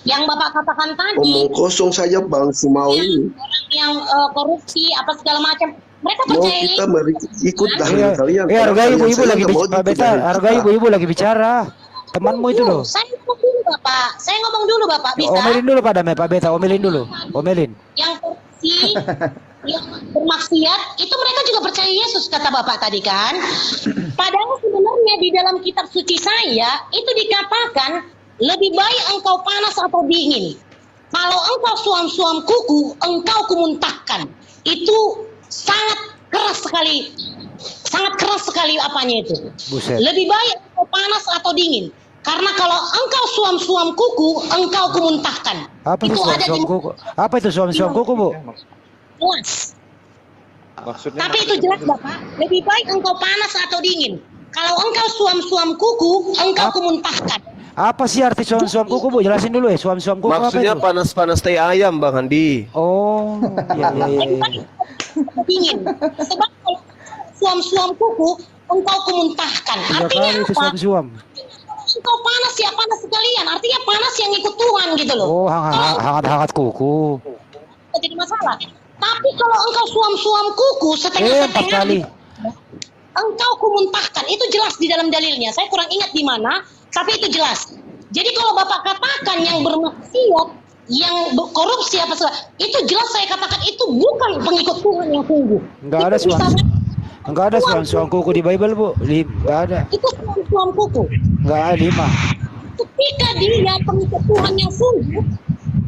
Yang Bapak katakan tadi,
Omong kosong saja Bang Sumau ini.
orang yang korupsi apa segala macam, mereka
Mau
percaya
kita
Yesus.
ikut tahlil
Iya,
kalian.
iya, harga
Kalian
ibu-ibu
saya
lagi
nggak mau
bicara. Pak
ikut
Beta,
tahlil
harga
kita.
ibu-ibu lagi bicara. Temanmu itu loh.
Saya ngomong dulu Bapak. Saya ngomong dulu Bapak, bisa?
Omelin dulu Pak Dame, Pak Beta, omelin dulu. Omelin.
Yang korupsi, yang bermaksiat, itu mereka juga percaya Yesus, kata Bapak tadi kan. Padahal sebenarnya di dalam kitab suci saya, itu dikatakan, lebih baik engkau panas atau dingin. Kalau engkau suam-suam kuku, engkau kumuntahkan. Itu sangat keras sekali. Sangat keras sekali apanya itu.
Buset.
Lebih baik engkau panas atau dingin. Karena kalau engkau suam-suam kuku, engkau kumuntahkan.
Apa itu
Itu ada di
suam-suam kuku? Apa itu suam-suam kuku, Bu?
jelas.
Maksudnya
Tapi itu jelas Bapak, lebih baik engkau panas atau dingin. Kalau engkau suam-suam kuku, engkau kumuntahkan.
Apa sih arti suam-suam kuku, Bu? Jelasin dulu ya, suam-suam kuku
Maksudnya
apa itu?
panas-panas teh ayam, Bang Andi.
Oh, iya iya iya.
Lebih baik engkau dingin. Sebab kalau suam-suam kuku, engkau kumuntahkan.
3
Artinya
kali itu
apa?
suam-suam.
Engkau panas ya panas sekalian. Artinya panas yang ikut Tuhan gitu loh.
Oh, hangat-hangat kuku.
Tidak jadi masalah. Tapi kalau engkau suam-suam kuku
4
setengah-setengah,
kali.
engkau kumuntahkan. Itu jelas di dalam dalilnya. Saya kurang ingat di mana, tapi itu jelas. Jadi kalau Bapak katakan yang bermaksiat, yang korupsi apa segala, itu jelas saya katakan itu bukan pengikut Tuhan yang sungguh.
Enggak ada
Itu bisa-
Enggak ada suam-suam kuku di Bible, Bu. Enggak ada.
Itu suam kuku.
Enggak ada 5.
Ketika dia pengikut Tuhan yang sungguh,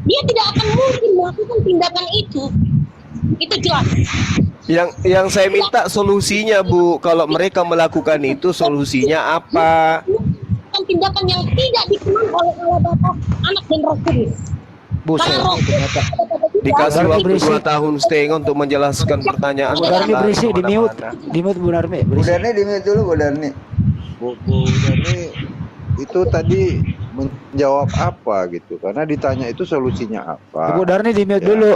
dia tidak akan mungkin melakukan tindakan itu. Itu jelas.
Yang saya minta solusinya, Bu. Kalau mereka melakukan itu, solusinya apa?
Tindakan yang tidak dikenal oleh Allah Bapa, Anak dan Roh Kudus.
Buset.
Karena Roh Kudus
Ternyata.
Dikasih
Darmi
waktu
berisik.
2 tahun setengah untuk menjelaskan pertanyaan.
Bu Darmi berisik, di mute. Di mute Bu Darmi,
Bu
berisik.
Darni di mute dulu Bu Darni.
Bu Darni itu tadi menjawab apa gitu? Karena ditanya itu solusinya apa?
Bu Darni di mute
Ya.
dulu.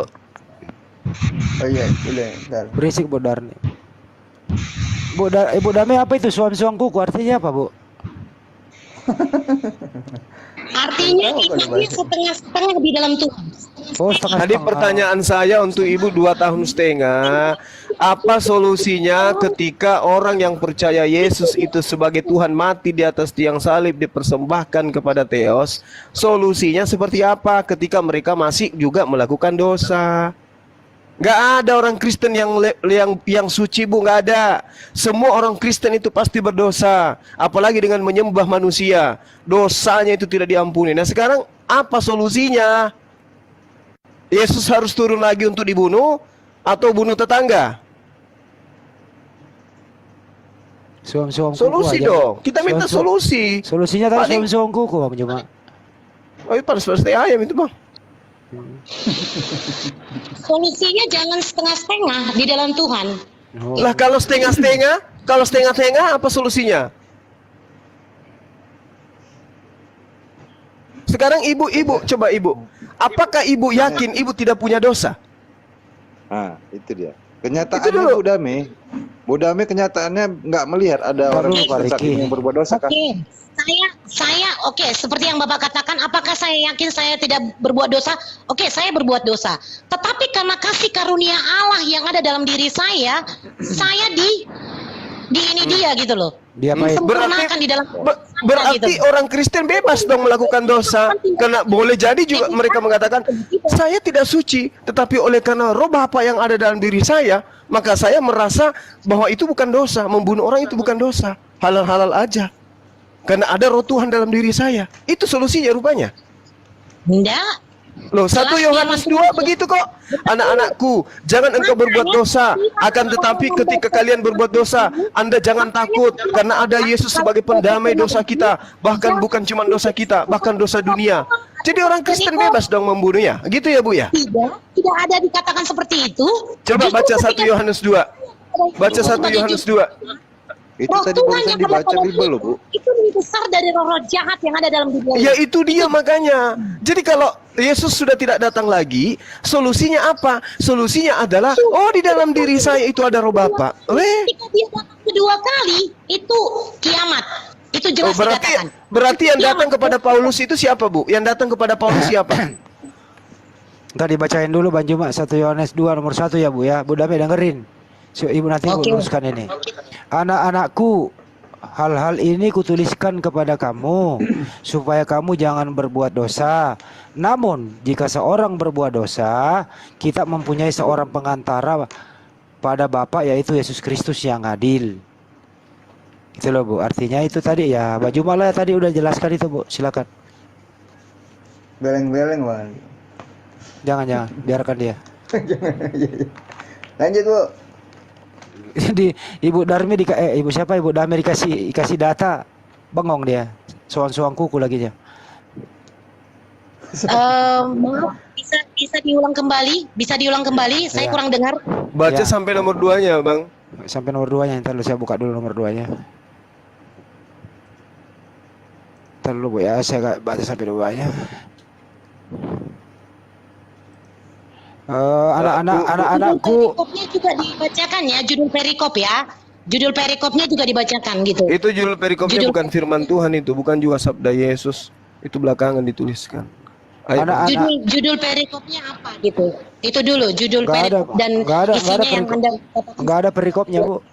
Oh iya, boleh. Bentar.
Berisik Bu Darni. Ibu Darmi, apa itu suam-suam kuku? Artinya apa, Bu?
Artinya imannya setengah-setengah di dalam Tuhan.
Oh, setengah.
Tadi pertanyaan saya untuk Ibu 2 tahun setengah, apa solusinya ketika orang yang percaya Yesus itu sebagai Tuhan mati di atas tiang salib dipersembahkan kepada Theos? Solusinya seperti apa ketika mereka masih juga melakukan dosa? Nggak ada orang Kristen yang suci, Bu, nggak ada. Semua orang Kristen itu pasti berdosa, apalagi dengan menyembah manusia. Dosanya itu tidak diampuni. Nah sekarang apa solusinya? Yesus harus turun lagi untuk dibunuh atau bunuh tetangga?
Suam-suam kuku
Solusi
aja.
dong. Kita minta
Suam-suam.
solusi.
Solusinya tadi
Paling-
suam-suam kuku, Bang Juma.
Oh, itu panas-panas teh ayam itu, Bang.
Solusinya jangan setengah-setengah di dalam Tuhan.
Oh.
Lah kalau setengah-setengah apa solusinya? Sekarang ibu, coba ibu. Apakah ibu yakin ibu tidak punya dosa?
Nah, itu dia. Kenyataannya Bu Dame kenyataannya nggak melihat ada orang sakit yang berbuat dosa kan?
Oke, seperti yang Bapak katakan, apakah saya yakin saya tidak berbuat dosa? Oke, saya berbuat dosa. Tetapi karena kasih karunia Allah yang ada dalam diri saya di ini dia gitu loh.
Dia baik.
Sempurnakan di dalam
Berarti orang Kristen bebas dong melakukan dosa. Karena boleh jadi juga mereka mengatakan, saya tidak suci, tetapi oleh karena roh Bapa yang ada dalam diri saya, maka saya merasa bahwa itu bukan dosa. Membunuh orang itu bukan dosa. Halal-halal aja. Karena ada roh Tuhan dalam diri saya. Itu solusinya rupanya.
Enggak.
Loh, 1 Yohanes 2 begitu kok. Anak-anakku, jangan engkau berbuat dosa. Akan tetapi ketika kalian berbuat dosa, Anda jangan takut. Karena ada Yesus sebagai pendamai dosa kita. Bahkan bukan cuma dosa kita, bahkan dosa dunia. Jadi orang Kristen bebas dong membunuhnya. Gitu ya Bu ya?
Tidak ada dikatakan seperti itu.
Coba baca 1 Yohanes 2. Baca 1 Yohanes 2.
Itu tadi barusan dibaca Bible loh, Bu.
Itu lebih besar dari roh jahat yang ada dalam diri.
Ya itu dia makanya. Jadi kalau Yesus sudah tidak datang lagi, solusinya apa? Solusinya adalah, oh di dalam diri saya itu ada roh Bapa.
Ketika dia datang kedua kali, itu kiamat. Itu jelas dikatakan.
Berarti yang datang kepada Paulus itu siapa, Bu? Yang datang kepada Paulus siapa?
Tadi bacain dulu Bang Juma 1 Yohanes 2 nomor 1 ya Bu ya. Bu Dame dengerin. Ibu nanti luruskan ini. Anak-anakku, hal-hal ini kutuliskan kepada kamu supaya kamu jangan berbuat dosa. Namun jika seorang berbuat dosa, kita mempunyai seorang pengantara pada Bapa, yaitu Yesus Kristus yang adil. Itu loh Bu. Artinya itu tadi ya. Baju malah tadi udah jelaskan itu Bu. Silakan.
Beleng-beleng Bang.
Jangan biarkan dia.
Lanjut Bu.
Jadi Ibu Darmi Ibu siapa Ibu Darmi dikasih data, bengong dia, soang kuku lagi dia.
Maaf, bisa diulang kembali, saya kurang dengar.
Baca sampai nomor 2-nya, Bang.
Sampai nomor 2-nya, ntar saya buka dulu nomor 2-nya. Ntar dulu Bu ya, saya baca sampai 2-nya. Anak-anakku,
perikopnya juga dibacakan ya, judul perikop ya. Judul perikopnya juga dibacakan gitu.
Itu judul perikopnya bukan firman Tuhan itu, bukan juga sabda Yesus. Itu belakangan dituliskan.
Judul perikopnya apa gitu? Itu dulu judul perikop dan isinya yang Anda katakan.
Enggak ada perikopnya, Bu.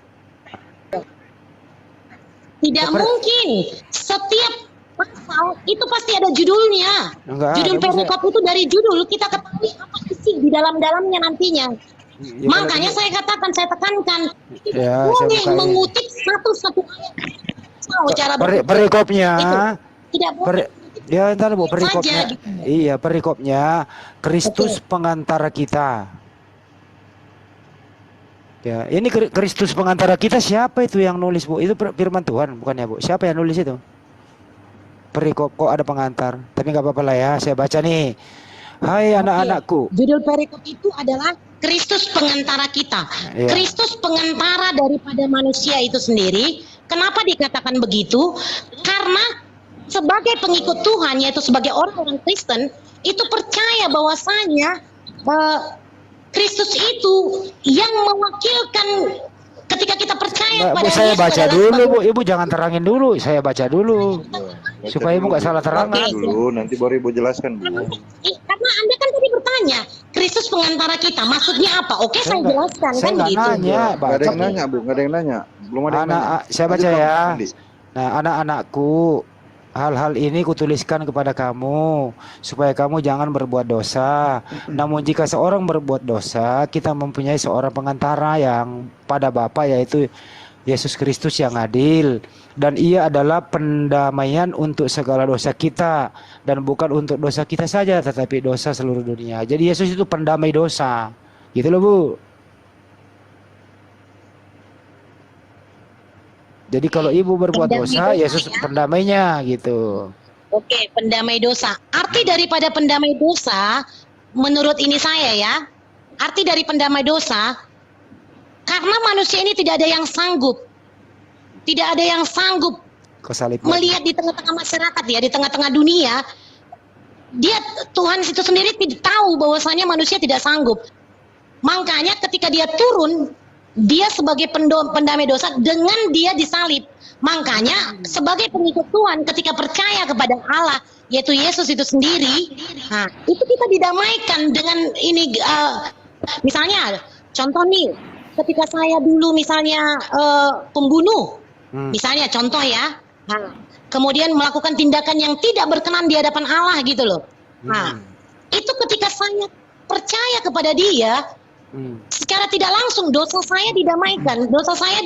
Tidak mungkin. Setiap pasal itu pasti ada judulnya. Judul perikop itu dari judul kita ketahui apa isi di dalam-dalamnya nantinya. Ya, makanya saya katakan, saya tekankan,
ya,
boleh mengutip satu ayat. Cara
perikopnya.
Tidak boleh.
Ya ntar Bu perikopnya.
Saja, gitu.
Iya perikopnya Kristus pengantara kita. Ya ini Kristus pengantara kita, siapa itu yang nulis Bu? Itu firman Tuhan bukan ya Bu? Siapa yang nulis itu? Perikop kok ada pengantar, tapi nggak apa-apa lah ya, saya baca nih. Hai anak-anakku.
Judul perikop itu adalah Kristus pengantara kita.
Iya.
Kristus pengantara daripada manusia itu sendiri. Kenapa dikatakan begitu? Karena sebagai pengikut Tuhan, yaitu sebagai orang-orang Kristen, itu percaya bahwasanya Kristus itu yang mewakilkan. Ketika kita percaya pada
Bu, saya
Yesus
baca dulu Bu, Ibu jangan terangin dulu, saya baca dulu supaya Ibu nggak salah terangkan.
Dulu nanti baru Ibu jelaskan Bu.
Karena Anda kan tadi bertanya Kristus pengantara kita, maksudnya apa? Oke, saya jelaskan
saya
kan
nggak
gitu.
nanya,
Nggak ada yang nanya Bu, nggak ada yang nanya. Belum ada yang nanya.
Saya baca ya. Nah anak-anakku, hal-hal ini kutuliskan kepada kamu supaya kamu jangan berbuat dosa. Namun jika seorang berbuat dosa, kita mempunyai seorang pengantara yang pada Bapa, yaitu Yesus Kristus yang adil, dan ia adalah pendamaian untuk segala dosa kita, dan bukan untuk dosa kita saja tetapi dosa seluruh dunia. Jadi Yesus itu pendamai dosa. Gitu loh Bu. Jadi kalau Ibu berbuat dosa, Yesus ya? Pendamainya gitu.
Oke, pendamai dosa. Arti daripada pendamai dosa, menurut ini saya ya, arti dari pendamai dosa, karena manusia ini tidak ada yang sanggup, melihat di tengah-tengah masyarakat ya, di tengah-tengah dunia, Tuhan itu sendiri tidak tahu bahwasanya manusia tidak sanggup. Makanya ketika dia turun, dia sebagai pendamai dosa dengan dia disalib. Makanya sebagai pengikut Tuhan ketika percaya kepada Allah, yaitu Yesus itu sendiri, nah, itu kita didamaikan dengan ini. Misalnya contoh nih, ketika saya dulu misalnya pembunuh, misalnya contoh ya, nah, kemudian melakukan tindakan yang tidak berkenan di hadapan Allah gitu loh. Nah, itu ketika saya percaya kepada dia, secara tidak langsung dosa saya didamaikan, dosa saya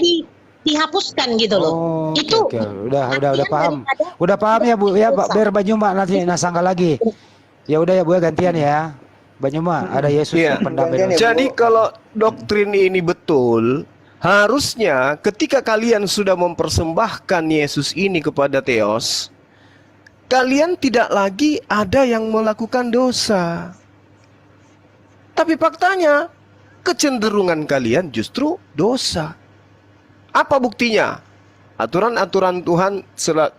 dihapuskan gitu loh. Itu
udah paham. Udah paham ya Bu ya, biar Banyuma nanti nasangka lagi. Ya udah ya Bu ya, gantian ya. Banyuma, ada Yesus yang pendamai dosa.
Jadi kalau doktrin ini betul, harusnya ketika kalian sudah mempersembahkan Yesus ini kepada Theos, kalian tidak lagi ada yang melakukan dosa. Tapi faktanya, kecenderungan kalian justru dosa. Apa buktinya? Aturan-aturan Tuhan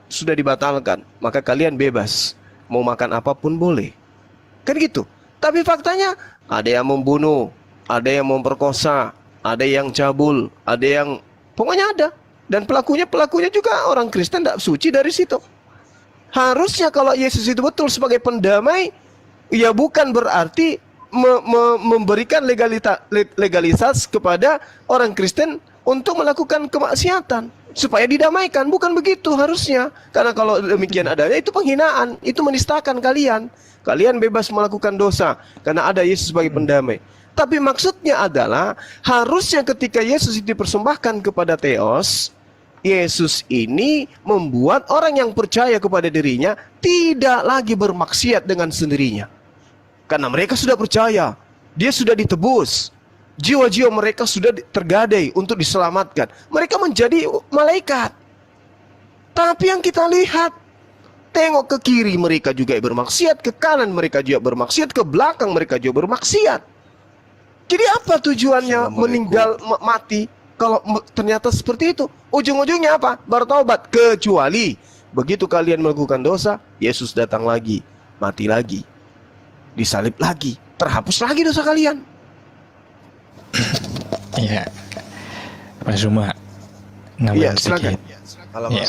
sudah dibatalkan, maka kalian bebas. Mau makan apapun boleh. Kan gitu. Tapi faktanya, ada yang membunuh, ada yang memperkosa, ada yang cabul, ada yang... Pokoknya ada. Dan pelakunya juga orang Kristen tidak suci dari situ. Harusnya kalau Yesus itu betul sebagai pendamai, ya bukan berarti memberikan legalitas kepada orang Kristen untuk melakukan kemaksiatan supaya didamaikan. Bukan begitu harusnya. Karena kalau demikian adanya, itu penghinaan, itu menistakan kalian. Kalian bebas melakukan dosa karena ada Yesus sebagai pendamai. Tapi maksudnya adalah harusnya ketika Yesus dipersembahkan kepada Theos, Yesus ini membuat orang yang percaya kepada dirinya tidak lagi bermaksiat dengan sendirinya. Karena mereka sudah percaya, dia sudah ditebus, jiwa-jiwa mereka sudah tergadai untuk diselamatkan. Mereka menjadi malaikat. Tapi yang kita lihat, tengok ke kiri mereka juga bermaksiat, ke kanan mereka juga bermaksiat, ke belakang mereka juga bermaksiat. Jadi apa tujuannya meninggal mati kalau ternyata seperti itu? Ujung-ujungnya apa? Bertobat. Kecuali begitu kalian melakukan dosa, Yesus datang lagi, mati lagi, disalib lagi, terhapus lagi dosa kalian.
Iya, Mas Zuma, nambahin sedikit. Ya.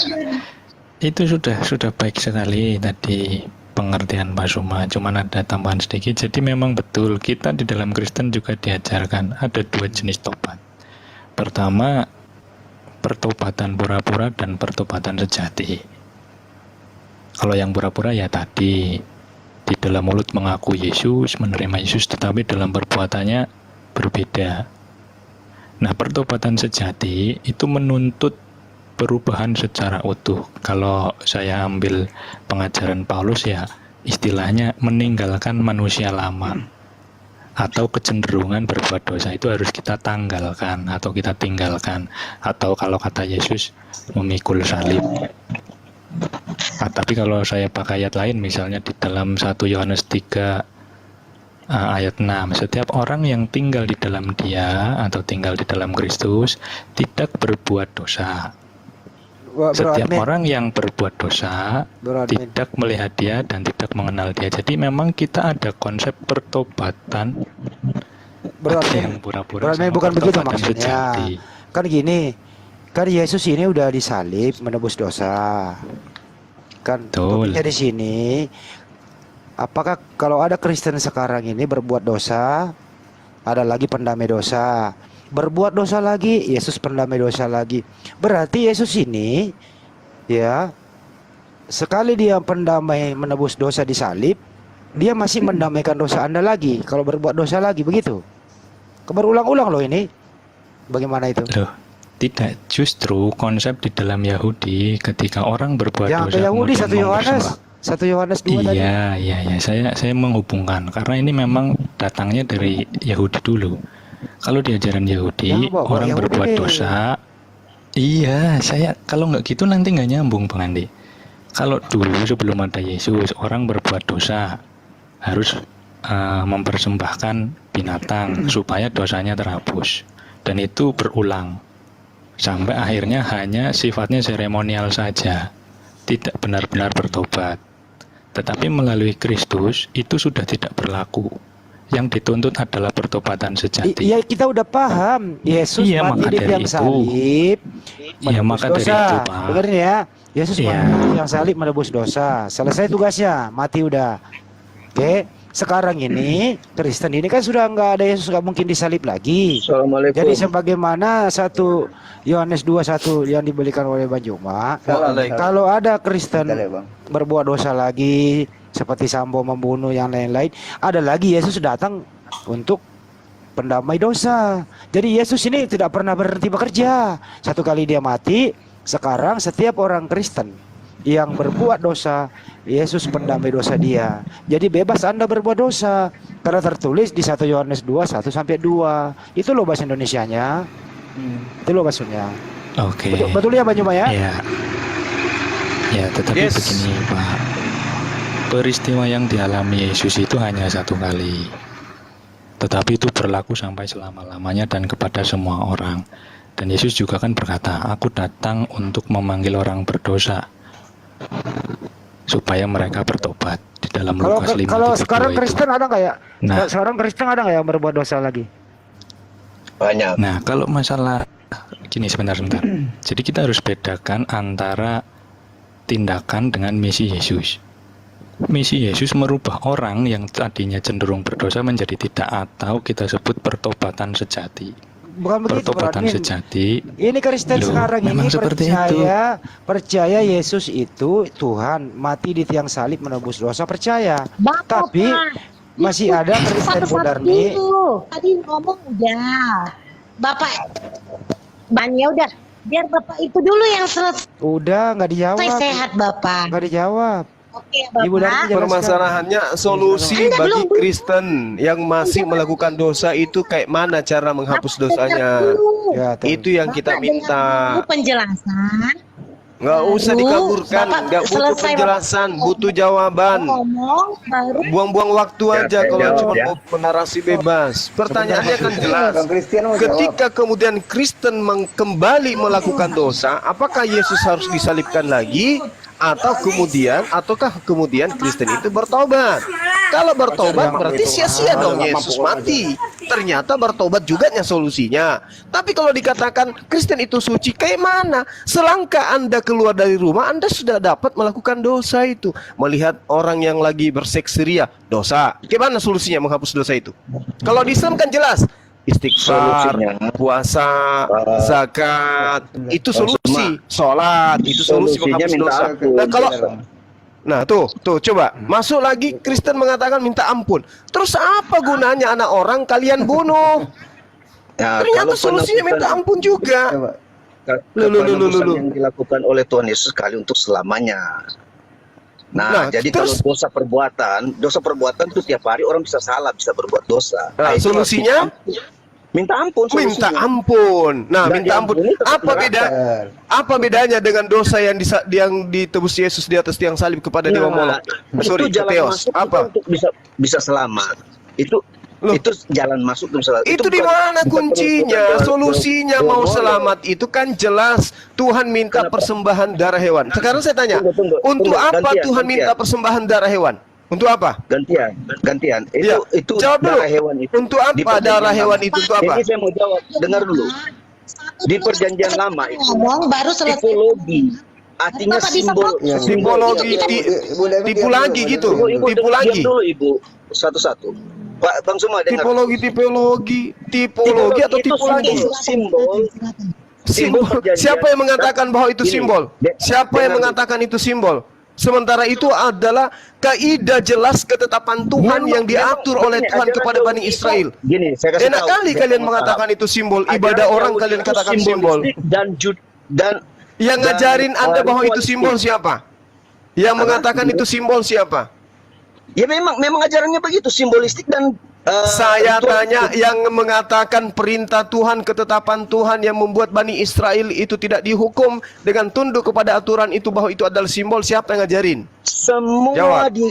Itu sudah baik sekali tadi pengertian Pak Zuma, cuman ada tambahan sedikit. Jadi memang betul kita di dalam Kristen juga diajarkan ada dua jenis tobat. Pertama, pertobatan pura-pura dan pertobatan sejati. Kalau yang pura-pura ya tadi di dalam mulut mengaku Yesus, menerima Yesus, tetapi dalam perbuatannya berbeda. Nah, pertobatan sejati itu menuntut perubahan secara utuh. Kalau saya ambil pengajaran Paulus ya istilahnya meninggalkan manusia lama atau kecenderungan berbuat dosa itu harus kita tanggalkan atau kita tinggalkan, atau kalau kata Yesus memikul salib. Nah, tapi kalau saya pakai ayat lain misalnya di dalam 1 Yohanes 3 ayat 6, setiap orang yang tinggal di dalam Dia atau tinggal di dalam Kristus tidak berbuat dosa. Setiap orang yang berbuat dosa tidak melihat Dia dan tidak mengenal Dia. Jadi memang kita ada konsep pertobatan yang pura-pura,
bukan begitu maksudnya.
Sejati.
Kan gini, kan Yesus ini udah disalib menebus dosa. Kan topiknya di sini, apakah kalau ada Kristen sekarang ini berbuat dosa, ada lagi pendamai dosa, berbuat dosa lagi, Yesus pendamai dosa lagi. Berarti Yesus ini ya, sekali dia pendamai menebus dosa di salib, dia masih mendamaikan dosa Anda lagi kalau berbuat dosa lagi, begitu. Berulang-ulang loh ini. Bagaimana itu?
Loh, tidak, justru konsep di dalam Yahudi ketika orang berbuat dosa
Yahudi 1 Yohanes 2 tadi.
Iya, saya menghubungkan karena ini memang datangnya dari Yahudi dulu. Kalau di ajaran Yahudi, orang Yahudi berbuat dosa. Iya, saya kalau nggak gitu nanti nggak nyambung Bang Andi. Kalau dulu sebelum ada Yesus, orang berbuat dosa harus mempersembahkan binatang supaya dosanya terhapus. Dan itu berulang sampai akhirnya hanya sifatnya seremonial saja, tidak benar-benar bertobat. Tetapi melalui Kristus itu sudah tidak berlaku. Yang dituntut adalah pertobatan sejati.
Iya, kita udah paham. Yesus
Iya,
mati
maka
di
dari
tiang
itu.
salib.
Iya,
menebus
maka dari
dosa.
itu, Pak.
Dengerin ya. Yesus
Iya.
mati di tiang salib menebus dosa. Selesai tugasnya, mati udah. Oke. Sekarang ini Kristen ini kan sudah nggak ada Yesus, nggak mungkin disalib lagi.
Assalamualaikum.
Jadi sebagaimana 1 Yohanes 2:1 yang diberikan oleh Bang Juma, kalau ada Kristen berbuat dosa lagi seperti Sambo membunuh yang lain-lain, ada lagi Yesus datang untuk pendamai dosa. Jadi Yesus ini tidak pernah berhenti bekerja. Satu kali dia mati, sekarang setiap orang Kristen yang berbuat dosa, Yesus pendamai dosa dia. Jadi bebas Anda berbuat dosa, karena tertulis di 1 Yohanes 2:1-2. Itu loh bahasa Indonesianya. Itu loh maksudnya.
Oke.
Betul ya Bang Juma ya?
Ya. Ya, tetapi
Yes.
begini, Pak. Peristiwa yang dialami Yesus itu hanya satu kali. Tetapi itu berlaku sampai selama-lamanya dan kepada semua orang. Dan Yesus juga kan berkata, "Aku datang untuk memanggil orang berdosa supaya mereka bertobat." Di dalam
Kalau
Lukas 5:32
kalau sekarang
itu.
Kristen ada nggak ya?
Nah.
Sekarang Kristen ada nggak yang berbuat dosa lagi?
Banyak.
Nah, kalau masalah gini, sebentar. Jadi kita harus bedakan antara tindakan dengan misi Yesus. Misi Yesus merubah orang yang tadinya cenderung berdosa menjadi tidak, atau kita sebut pertobatan sejati.
Bukan begitu,
Pertobatan
Bro Admin.
sejati.
Ini Kristen
Loh,
sekarang
memang
ini
seperti
percaya Yesus itu Tuhan, mati di tiang salib menebus dosa, percaya.
Bapak,
Tapi masih ada Kristen modern nih.
Tadi ngomong udah. Bapak, ya udah. Biar Bapak itu dulu yang selesai
Udah nggak dijawab.
sehat Bapak.
Nggak dijawab.
Oke Bapak.
Ibu Darti jelaskan.
Permasalahannya solusi
Anda
bagi
belum-
Kristen yang masih melakukan dosa itu kayak mana cara menghapus dosanya?
Ya, tuh.
Itu yang kita
Bapak
minta.
dengar dulu penjelasan.
Nggak usah
Baru
dikaburkan,
Bapak
nggak butuh
selesai,
penjelasan,
Bapak.
butuh jawaban.
Ngomong baru
Buang-buang waktu aja
saya
kalau
jawab,
cuma
ya.
mau narasi bebas. Pertanyaannya kan jelas.
Orang Kristen mau jawab.
Ketika kemudian Kristen kembali melakukan dosa, apakah Yesus harus disalibkan lagi? Ataukah kemudian Kristen itu bertobat? Kalau bertobat berarti sia-sia dong Yesus mati. Ternyata bertobat juga solusinya. Tapi kalau dikatakan Kristen itu suci, kayak mana? Selangkah Anda keluar dari rumah, Anda sudah dapat melakukan dosa itu. Melihat orang yang lagi berseks ria, dosa. Gimana solusinya menghapus dosa itu? Kalau di Islam kan jelas. Istighfar,
Solusinya.
puasa, zakat, itu solusi. Sholat, itu solusi
Solusinya
menghapus
minta
dosa.
ampun.
Nah kalau Nah tuh coba masuk lagi Kristen mengatakan minta ampun. Terus apa gunanya anak orang kalian bunuh?
Ya,
Ternyata
kalau
solusinya minta
penebusan-
ampun juga.
penebusan yang dilakukan oleh Tuhan Yesus sekali untuk selamanya.
Nah,
Jadi
terus-
kalau dosa perbuatan itu tiap hari orang bisa salah, bisa berbuat dosa.
Nah,
itu
solusinya?
minta ampun.
Minta
solusinya.
ampun. Nah,
Dan
minta ampun.
diampuni tetap
Apa bedanya dengan dosa yang ditebus Yesus di atas tiang salib kepada Dewa Molok? Sorry,
itu jalan
Theos.
masuk kita
Apa?
untuk bisa selamat.
Loh.
Itu jalan masuk untuk selamat.
Itu di
bukan-
mana
bukan
kuncinya?
bukan-
Solusinya
bukan-
mau
bukan-
selamat itu kan jelas. Tuhan minta
Kenapa?
persembahan darah hewan. Sekarang saya tanya,
Tunggu,
untuk apa
gantian,
Tuhan minta persembahan darah hewan? Untuk apa?
gantian.
Iya.
Itu
Jawab dulu.
darah hewan itu.
Untuk apa
Di perjanjian
darah
lama.
hewan itu? Untuk apa?
Ini saya mau jawab. Dengar dulu. Di perjanjian lama itu
ngomong baru selesai.
tipologi. Artinya
Bapak bisa
simbol.
fokus.
Tipologi, tipu lagi gitu. Tipu lagi.
Diam dulu Ibu. Satu-satu. Pak Bang Suma dengar.
Tipologi atau
itu
tipu lagi?
simbol.
Simbol.
perjanjian.
Siapa yang mengatakan bahwa itu
Gini,
simbol? Siapa yang
dengar
mengatakan itu simbol? Sementara itu adalah kaidah jelas ketetapan Tuhan yang diatur oleh
begini,
Tuhan
ajaran
kepada Bani
Yahudi itu-
Israel.
Gini, saya kasih
Enak
tahu.
kali kalian mengatakan itu simbol. Ibadah
Ajaran
orang
Yahudi
kalian
itu
katakan simbol.
simbolistik dan
Yang ngajarin Anda bahwa itu
ritualistik.
simbol siapa? Yang mengatakan itu simbol siapa?
Ya memang ajarannya begitu, simbolistik dan
Saya
ritualistik.
tanya, yang mengatakan perintah Tuhan, ketetapan Tuhan yang membuat Bani Israel itu tidak dihukum dengan tunduk kepada aturan itu, bahwa itu adalah simbol, siapa yang ngajarin?
Semua
Jawab.
di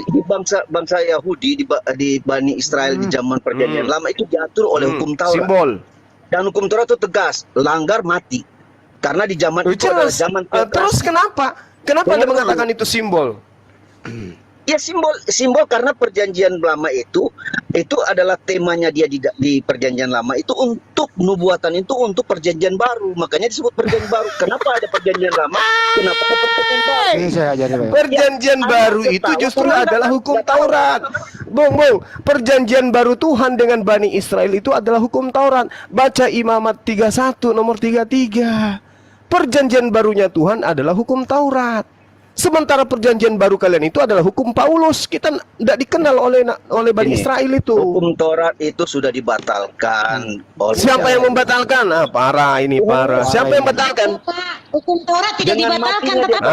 bangsa Yahudi di Bani Israel di zaman perjanjian lama itu diatur oleh hukum Taurat.
Simbol.
Dan hukum Taurat itu tegas, langgar mati. Karena di zaman itu adalah
Jelas.
zaman
Terus kenapa? Kenapa Anda
Dengar dulu.
mengatakan itu simbol?
Ya simbol karena perjanjian lama itu adalah temanya dia di perjanjian lama itu untuk nubuatan itu untuk perjanjian baru. Makanya disebut perjanjian baru. Kenapa ada perjanjian lama? Kenapa ada perjanjian baru?
Ini saya ajarin, Pak.
Perjanjian baru itu justru adalah hukum Taurat. Bung, perjanjian baru Tuhan dengan Bani Israel itu adalah hukum Taurat. Baca Imamat 31 nomor 33. Perjanjian barunya Tuhan adalah hukum Taurat. Sementara perjanjian baru kalian itu adalah hukum Paulus. Kita tidak dikenal oleh Bani Israel itu.
Hukum Taurat itu sudah dibatalkan.
Siapa yang membatalkan? Parah ini parah. Siapa yang membatalkan?
Hukum Taurat tidak dibatalkan, tetapi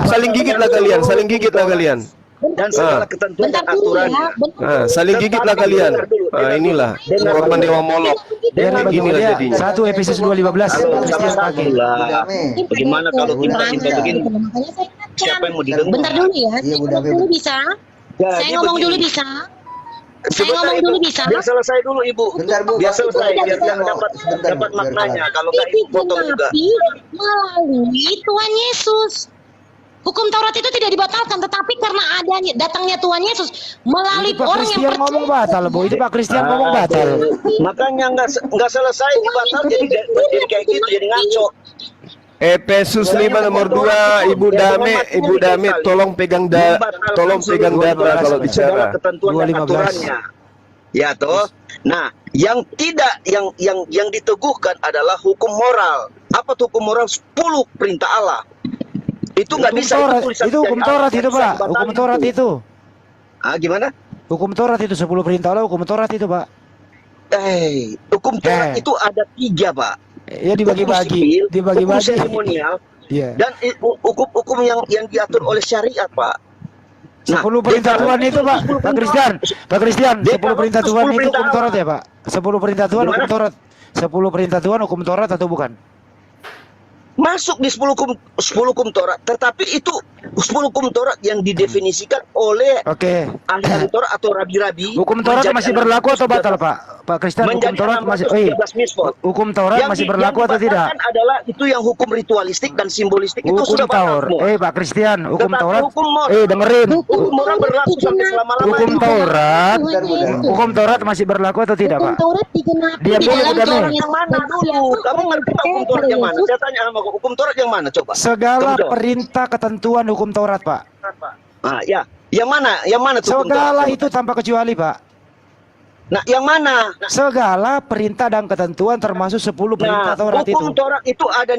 saling gigitlah kalian, saling gigitlah kalian.
Dan segala ketentuan dan aturan.
Saling gigitlah kalian. Inilah korban dewa Molok. Inilah jadinya.
1 Efesus 2:15.
Bagaimana kalau tiba-tiba begini? Siapa yang mau didengar?
Bentar dulu ya. Saya ngomong dulu bisa? Saya ngomong dulu bisa? Saya ngomong dulu bisa?
Biar selesai dulu Ibu.
Bentar, Bu.
Biar selesai, biar dapat maknanya. Kalau nggak Ibu potong juga.
Melalui Tuhan Yesus. Hukum Taurat itu tidak dibatalkan, tetapi karena adanya datangnya Tuhan Yesus melalui
Pak
orang yang
Christian ngomong batal, Bu. Itu Pak Christian ngomong batal.
Makanya nggak selesai dibatal jadi kayak gitu, jadi ngaco.
Efesus 5 nomor 2. Ibu Dame tolong pegang data kalau bicara.
Ketentuan dan aturannya. Ya toh. Nah, yang diteguhkan adalah hukum moral. Apa tuh hukum moral? 10 perintah Allah. Itu nggak bisa.
Itu hukum Taurat itu, Pak. Hukum Taurat itu.
Gimana?
Hukum Taurat itu 10 perintah Allah, hukum Taurat itu, Pak.
Hukum Taurat itu ada 3, Pak.
Ya dibagi-bagi,
hukum seremonial, dan hukum yang diatur oleh syariat, Pak.
10 perintah Tuhan itu, Pak. Pak Christian, 10 perintah Tuhan itu hukum Taurat ya, Pak? 10 perintah Tuhan hukum Taurat. 10 perintah Tuhan hukum Taurat atau bukan?
Masuk di 10 hukum Taurat, tetapi itu 10 hukum Taurat yang didefinisikan oleh ahli Taurat atau rabi-rabi.
Hukum Taurat masih berlaku atau batal, Pak? Pak Kristen, hukum Taurat masih hukum Taurat masih berlaku atau tidak?
Yang adalah itu yang hukum ritualistik dan simbolistik itu sudah batal.
Pak Christian, hukum Taurat. Dengerin.
Hukum moral berlaku sampai selama-lamanya.
Hukum Taurat masih berlaku atau tidak, Pak?
Hukum Taurat digenapi
di dalam
Taurat
yang mana dulu? Kamu ngerti hukum Taurat yang mana? Saya tanya sama hukum Taurat yang mana, coba?
Segala perintah ketentuan hukum Taurat, Pak.
Ya. Yang mana? Yang mana tuh?
Segala itu tanpa kecuali, Pak.
Nah, yang mana?
Segala perintah dan ketentuan termasuk 10 perintah Taurat itu.
Hukum Taurat itu ada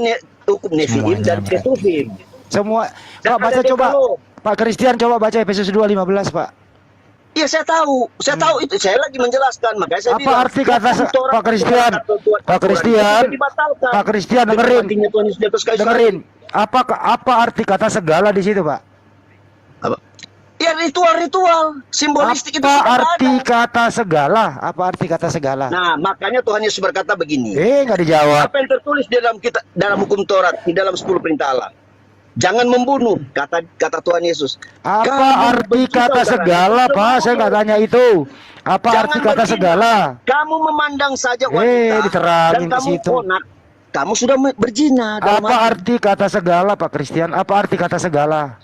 hukum Nefiim dan Ketuvim.
Semua. Pak baca coba. Pak Christian coba baca Efesus 2:15, Pak.
Iya, saya tahu itu. Saya lagi menjelaskan, makanya saya bilang.
Apa arti kata Pak Christian? Pak Christian dengerin. Apa arti kata segala di situ, Pak?
Ya, ritual simbolistik itu.
Apa arti kata segala? Apa arti kata segala?
Nah, makanya Tuhan Yesus berkata begini.
Nggak dijawab.
Apa yang tertulis dalam hukum Taurat, di dalam 10 perintah Allah? Jangan membunuh, kata Tuhan Yesus.
Apa arti kata segala, Pak? Saya nggak tanya itu. Apa arti kata segala?
Kamu memandang saja wanita
diterangin
dan kamu onak, kamu sudah berzina.
Apa arti kata segala, Pak Christian? Apa arti kata segala?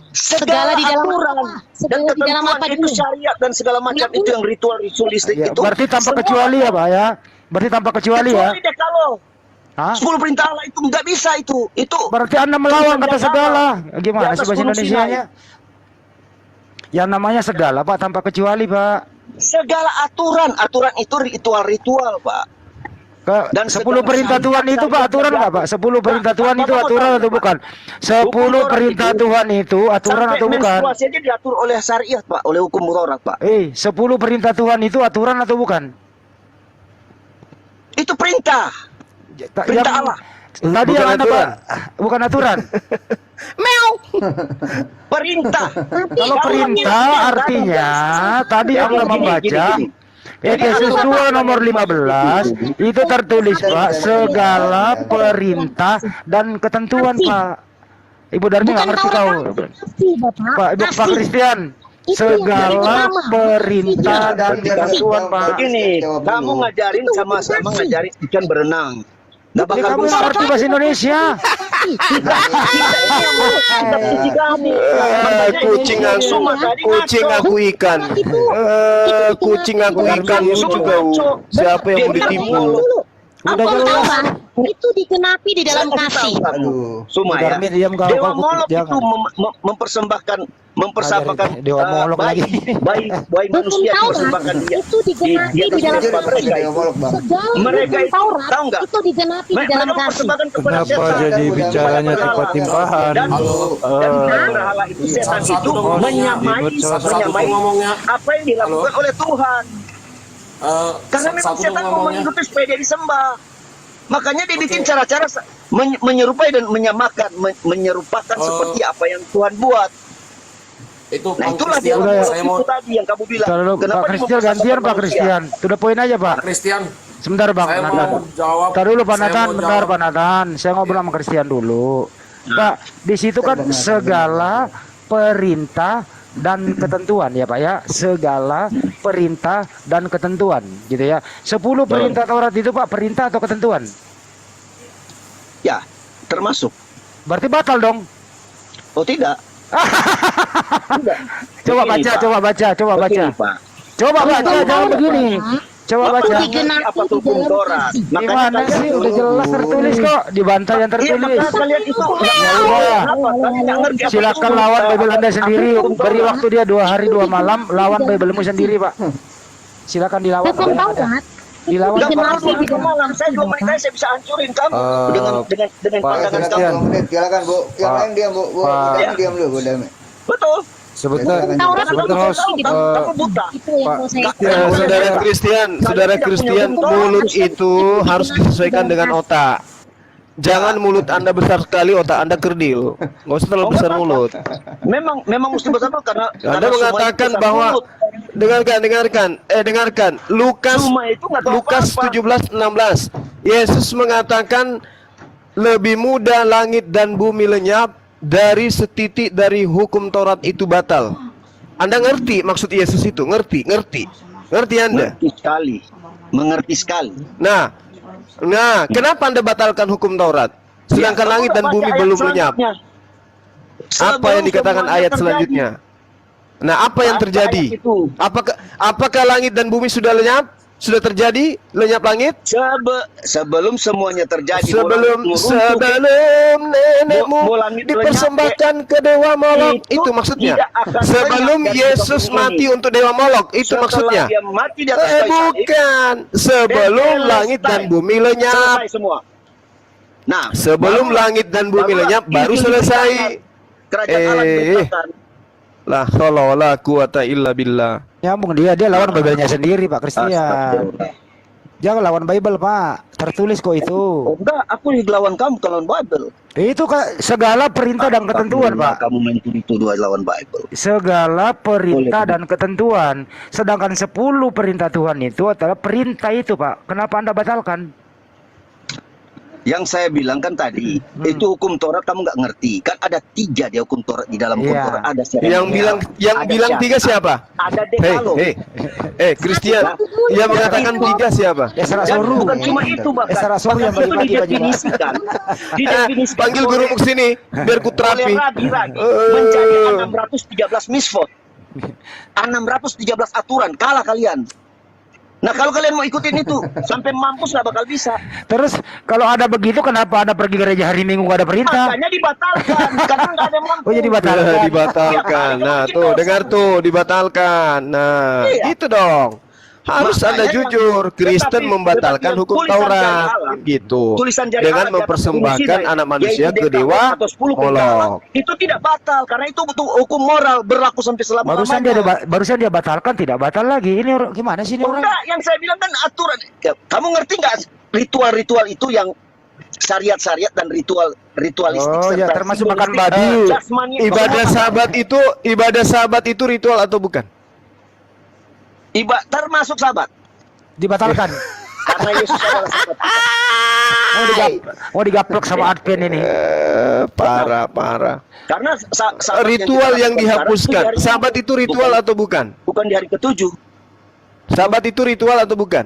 Segala di dalam
aturan dan ketentuan itu syariat dan segala macam itu yang ritualistik itu.
Berarti tanpa kecuali ya, Pak ya? Berarti tanpa kecuali ya?
Kecuali deh kalau 10 perintah Allah itu nggak bisa itu.
Berarti Anda melawan kata segala. Gimana sih bahasa Indonesianya? Yang namanya segala, Pak, tanpa kecuali, Pak.
Segala aturan itu ritual-ritual, Pak.
Dan 10 perintah Tuhan itu, Pak, aturan nggak, Pak? 10 perintah Tuhan itu aturan atau bukan? 10 perintah Tuhan itu aturan atau bukan?
Menstruasi aja diatur oleh syariat, Pak, oleh hukum Taurat, Pak.
10 perintah Tuhan itu aturan atau bukan?
Itu perintah. Perintah Allah.
Tadi yang Anda, Pak, bukan aturan.
Meow. Perintah.
Kalau perintah artinya tadi Anda membaca Efesus 2 nomor 15 itu tertulis, Pak, segala perintah dan ketentuan, Pak. Ibu Darmi nggak ngerti kau. Pak Christian, segala perintah dan ketentuan, Pak.
Begini, kamu ngajarin sama-sama ngajarin ikan berenang. Nggak
Jadi
bakal
kamu
bisa.
yang ngerti bahasa Indonesia.
Kucing aku, kucing aku ikan. Kucing aku ikan lu juga. Siapa yang mau ditipu?
Udah
Apa
jelas.
tahu, itu digenapi di dalam kasih.
Aduh.
Suma ya.
Darmin, diam kau,
Dewa
kau
Molok itu
jangan.
mempersembahkan
Dewa Molok lagi.
bayi manusia dipersembahkan dia.
Itu digenapi di dalam
kehidupan mereka
Dewa
itu.
Molok, Bang.
Segala
Mereka
hukum
itu,
Taurat
tahu nggak?
itu digenapi di
Mereka
dalam kasih.
mempersembahkan kepada
Kenapa
setan.
jadi bicaranya
Kepada berhala.
timpah-timpahan?
Dan berhala itu setan itu menyamai apa yang dilakukan oleh Tuhan. Karena memang setan mau mengikuti supaya dia disembah. Makanya dia bikin cara-cara menyerupai dan menyamakan, menyerupakan seperti apa yang Tuhan buat. Nah itulah dia itu tadi yang kamu bilang.
Kalau
Kenapa
Pak
dia
Christian gantian
mempersembahkan
Pak
manusia?
Christian. Sudah poin aja Pak.
Christian,
Sebentar Bang
saya
Nathan.
mau jawab.
Tar dulu Pak
Saya
Nathan,
mau
bentar
jawab.
Pak Nathan. Saya ngobrol sama Christian dulu. Pak, di situ kan segala perintah dan ketentuan ya Pak ya. Segala perintah dan ketentuan gitu ya. 10 perintah Taurat itu Pak, perintah atau ketentuan?
Ya, termasuk.
Berarti batal dong.
Oh tidak. Tidak.
Coba
Begini,
baca,
Pak.
coba baca, coba baca.
Begini, Pak.
Coba baca, jangan begini. Coba
Bapak
baca.
nggak ngerti apa itu hukum Taurat.
Gimana sih? Udah jelas tertulis kok. Dibantah yang
Iya,
tertulis.
maka kalian itu
Ya udah. Silakan lawan Bible Anda sendiri. Beri waktu dia 2 hari 2 malam. Lawan Biblemu sendiri Pak. Silakan dilawan.
Hukum Taurat
Dilawan.
Enggak perlu di malam. Saya 2 menit saya bisa hancurin kamu dengan
Pak
pandangan
Christian.
kamu.
2 menit, silakan Bu. Yang lain diam Bu. Bu,
Pak.
Dami diam dulu Bu Dami.
Betul.
Sebentar,
Taurat
sebentar host.
Kamu buta.
itu yang mau saya
Ya, saudara Christian, mulut itu harus disesuaikan dengan otak. Jangan mulut Anda besar sekali, otak Anda kerdil. Nggak usah terlalu besar mulut.
Memang mesti bersama karena
Anda
semua
mengatakan
itu besar
bahwa
mulut.
dengarkan Lukas
Cuma itu nggak tahu
Lukas
apa-apa.
17:16. Yesus mengatakan lebih mudah langit dan bumi lenyap dari setitik dari hukum Taurat itu batal. Anda ngerti maksud Yesus itu? Ngerti Anda?
Mengerti sekali.
Nah, kenapa Anda batalkan hukum Taurat? Sedangkan
Ya,
langit dan
kamu
bumi
baca ayat
belum lenyap.
selanjutnya.
Apa yang
Sebelum
dikatakan
semuanya
ayat
terjadi.
selanjutnya? Nah, apa yang
Apa
terjadi?
ayat itu?
Apakah langit dan bumi sudah lenyap? Sudah terjadi lenyap langit?
Sebelum semuanya terjadi.
Sebelum nenekmu dipersembahkan ke Dewa Molok, itu maksudnya. Sebelum Yesus mati untuk Dewa Molok, itu maksudnya.
Dia mati di atas kayu salib,
Bukan. Sebelum langit dan bumi lenyap.
selesai semua. Nah,
Sebelum langit dan bumi lenyap baru selesai.
Kerajaan Allah dibentangkan.
La haula wala quwata illa billah.
Nyambung dia lawan Bible-nya sendiri Pak Christian.
Astagfirullah.
Jangan lawan Bible Pak. Tertulis kok itu.
Oh, enggak, aku lawan kamu kalau lawan Bible.
Itu segala perintah dan ketentuan Pak.
Kamu main tuduh lawan Bible.
Segala perintah dan ketentuan. Sedangkan 10 perintah Tuhan itu adalah perintah itu Pak. Kenapa Anda batalkan?
Yang saya bilang kan tadi, itu hukum Taurat kamu nggak ngerti. Kan ada 3 dia hukum Taurat di dalam hukum
Iya.
Taurat. Ada
Yang bilang 3 siapa?
Ada Dekalog.
Christian, yang mengatakan 3 siapa?
Esra
Dan
Soru.
bukan cuma itu bahkan.
Esra Soru yang
Bahkan itu
bagi-bagi baju.
didefinisikan. Didefinisikan
Panggil guru
oleh-
ke sini biar ku
oleh
terapi.
Rabi menjadi 613 misfot. 613 aturan. Kalah kalian. Nah kalau kalian mau ikutin itu sampai mampus nggak bakal bisa.
Terus kalau ada begitu kenapa Anda pergi gereja hari Minggu nggak ada perintah?
Makanya dibatalkan karena nggak ada yang mampu.
Oh jadi dibatalkan.
Dibatalkan. Nah, tuh dengar tuh dibatalkan. Nah,
Iya.
gitu dong. Harus
Makanya
Anda jujur, Kristen
tetapi
membatalkan
yang
hukum
tulisan
Taurat
jari alam,
gitu.
tulisan jari
Dengan
alam di atas
mempersembahkan
fungsi
anak manusia
yaitu
ke
Dekalog
Dewa
atau 10 perintah Allah,
Molok.
itu tidak batal karena itu betul hukum moral berlaku sampai selama-lamanya.
Barusan dia batalkan tidak batal lagi. Ini orang gimana sih ini orang?
Enggak, yang saya bilang kan aturan. Ya, kamu ngerti nggak ritual-ritual itu yang syariat-syariat dan ritualistik
Oh ya,
serta
termasuk makan
simbolistik,
babi.
jasmani,
Ibadah sabat itu ritual atau bukan?
termasuk sabat
Dibatalkan.
karena Yesus adalah sabat kita.
Mau digaplok sama Advent ini.
Parah.
Karena sabat
Ritual yang
kita lakukan sekarang itu di
dihapuskan.
hari
Sabat
Minggu.
itu ritual atau bukan?
Bukan di hari ke-7.
Sabat itu ritual atau bukan?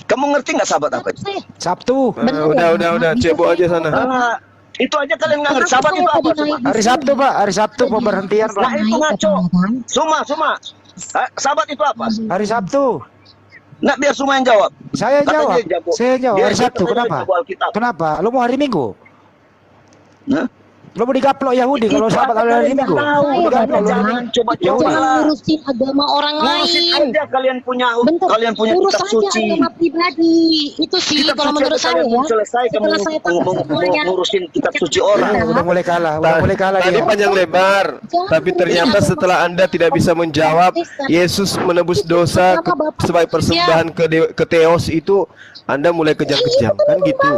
Kamu ngerti nggak sabat apa itu?
Sabtu.
Udah, cebok aja sana.
Itu aja kalian nggak ngerti. Sabat itu apa? Coba?
Hari Sabtu, Pak. Hari Sabtu pemberhentian, Pak.
Nah itu ngaco. Suma. Sabat itu apa?
Hari Sabtu.
Nah biar Suma yang jawab.
Saya
Kata
jawab.
dia jago.
Saya jawab.
Dia
Hari Sabtu.
jago
Kenapa?
Alkitab.
Kenapa? Lu mau hari Minggu?
Nah?
Lu mau digaplok Yahudi kalau sahabat ada hari Minggu? Mau digaplok lu.
Jangan coba-coba
Jangan ngurusin agama orang
ngurusin
lain.
aja kalian punya
Bentar,
kalian punya
urus
kitab
aja
suci.
agama pribadi. Itu sih
Kitab
kalau
suci
menurut
aja
saya
kalian
ya.
belum selesai kamu
Setelah saya tahu semuanya.
ngurusin kitab suci orang.
Udah mulai kalah,
Tadi
dia.
panjang lebar, tapi ternyata setelah Anda tidak bisa menjawab, Yesus menebus dosa sebagai persembahan ke Theos itu, Anda mulai kejang-kejang, kan gitu.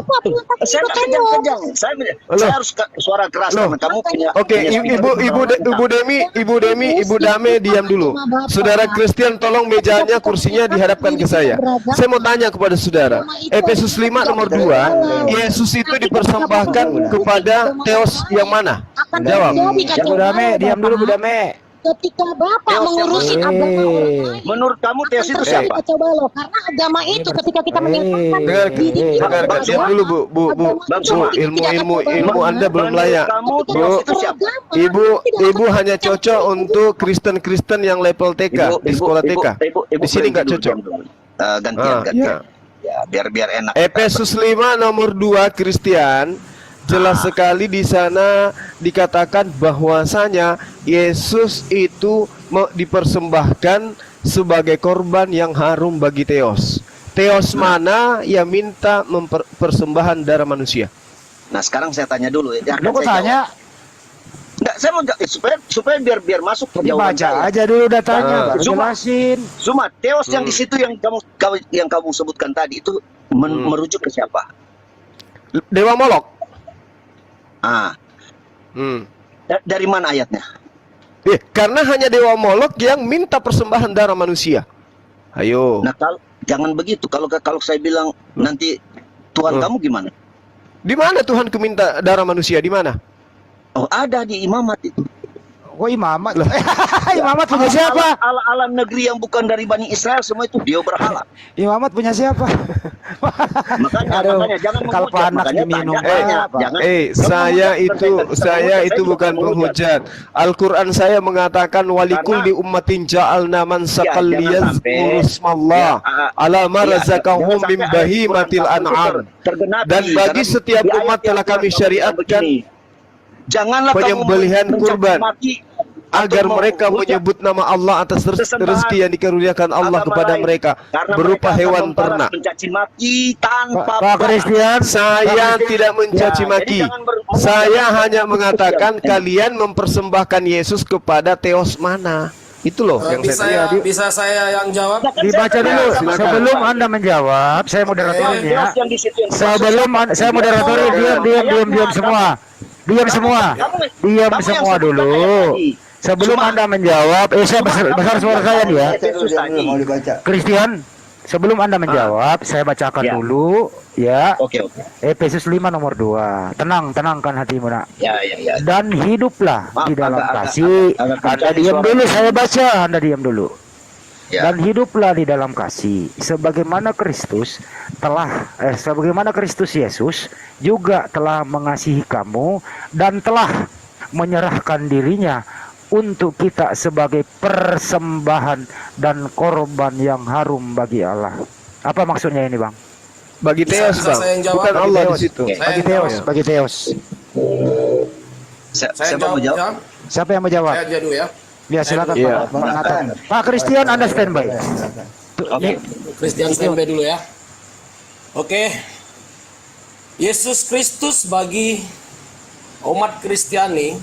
Saya nggak kejang-kejang. Saya harus suara keras karena kamu punya.
Oke, Ibu Dame diam dulu. Saudara Christian, tolong mejanya, kursinya dihadapkan ke saya. Saya mau tanya kepada saudara. Efesus 5 nomor 2, Yesus itu dipersembahkan kepada Theos yang mana? Jawab.
Bu Dame, diam dulu Bu Dame.
Ketika Bapak mengurusin agama orang lain.
Menurut kamu Theos itu siapa?
Coba loh, karena agama itu ketika kita menyatakan
Dengarkan, diam dulu Bu. Ilmu Anda belum layak. Bu, Ibu hanya cocok untuk Kristen yang level TK di sekolah TK. Di sini nggak cocok.
Gantian. Ya, biar enak.
Efesus 5 nomor 2 Christian, jelas sekali di sana dikatakan bahwasanya Yesus itu dipersembahkan sebagai korban yang harum bagi Theos. Theos mana yang minta persembahan darah manusia?
Nah sekarang saya tanya dulu ya.
Lu kok tanya?
Enggak, saya mau supaya biar masuk ke jawaban
Baca
saya.
aja dulu datanya, baru
Cuma-
jelasin.
Cuma Theos yang di situ yang kamu sebutkan tadi itu merujuk ke siapa?
Dewa Molok.
Dari mana ayatnya?
Karena hanya Dewa Molok yang minta persembahan darah manusia. Ayo.
Nah kalau jangan begitu. Kalau saya bilang nanti Tuhan kamu gimana?
Di mana Tuhan minta darah manusia? Di mana?
Oh ada di imamat itu.
Kok imamat? Imamat punya siapa?
Alam negeri yang bukan dari Bani Israel semua itu dia berhala.
Imamat punya siapa?
Makanya jangan
kalau
menghujat,
panas
makanya
diminum.
jangan.
Saya itu bukan penghujat. Al-Quran saya mengatakan walikul di ummatin ja'alna man sakal liyazkuru ismallah ala ma razaqahum min bahimatil an'am. Dan bagi setiap umat telah kami syariatkan
janganlah
penyembelihan kurban agar mereka
menghujat
menyebut nama Allah atas rezeki yang dikaruniakan Allah kepada mereka berupa hewan ternak.
Mencaci maki tanpa
Pak Christian,
Saya tidak mencaci maki. Saya hanya mengatakan kalian mempersembahkan Yesus kepada Theos mana. Itu loh yang saya
Bisa saya yang jawab?
dibaca dulu sebelum Anda menjawab. Saya moderatorin ya. Sebelum saya moderatorin, diam semua. Diam semua dulu. Sebelum Anda menjawab, saya besar suara saya nih ya. Christian, sebelum Anda menjawab, saya bacakan dulu ya.
Oke.
Efesus 5 nomor 2. Tenangkan hatimu nak.
Ya.
Dan hiduplah di dalam kasih. Anda diam dulu, saya baca. Anda diam dulu.
Ya.
Dan hiduplah di dalam kasih sebagaimana Kristus Yesus juga telah mengasihi kamu dan telah menyerahkan dirinya untuk kita sebagai persembahan dan korban yang harum bagi Allah. Apa maksudnya ini, Bang?
bagi Theos, Bang. Bukan Allah di situ.
Bagi Theos.
Saya mau jawab.
Siapa yang mau jawab?
Saya aja dulu ya.
Ya silakan Pak Nathan. Pak Christian, Anda standby.
Oke.
Christian standby dulu ya. Oke. Yesus Kristus bagi umat Kristiani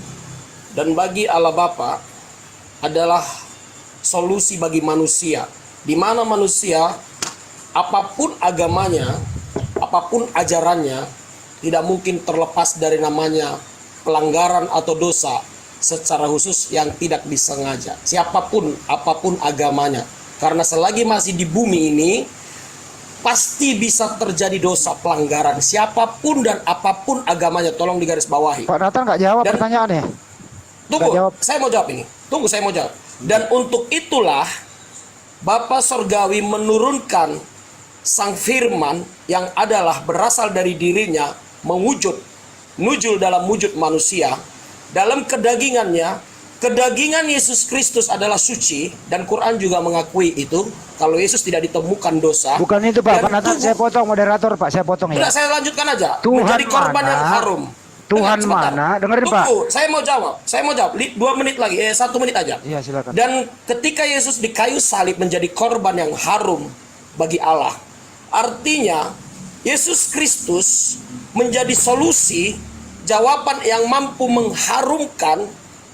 dan bagi Allah Bapa adalah solusi bagi manusia. Di mana manusia apapun agamanya, apapun ajarannya, tidak mungkin terlepas dari namanya pelanggaran atau dosa secara khusus yang tidak disengaja. Siapapun, apapun agamanya. Karena selagi masih di bumi ini, pasti bisa terjadi dosa pelanggaran. Siapapun dan apapun agamanya, tolong digarisbawahi.
Pak Nathan nggak jawab pertanyaannya.
Tunggu, saya mau jawab ini. Saya mau jawab. Dan untuk itulah, Bapa Sorgawi menurunkan sang firman yang adalah berasal dari dirinya nujul dalam wujud manusia dalam kedagingannya. Kedagingan Yesus Kristus adalah suci, dan Quran juga mengakui itu, kalau Yesus tidak ditemukan dosa.
Bukan itu Pak,
dan
Pak, saya potong moderator Pak, saya potong ya.
Tidak, saya lanjutkan aja.
Tuhan
menjadi korban
mana?
yang harum.
Tuhan
Sebentar.
mana? Dengerin Pak.
Tunggu, saya mau jawab. 2 menit lagi, 1 menit aja.
Iya silakan.
Dan ketika Yesus di kayu salib menjadi korban yang harum bagi Allah, artinya Yesus Kristus menjadi solusi, jawaban yang mampu mengharumkan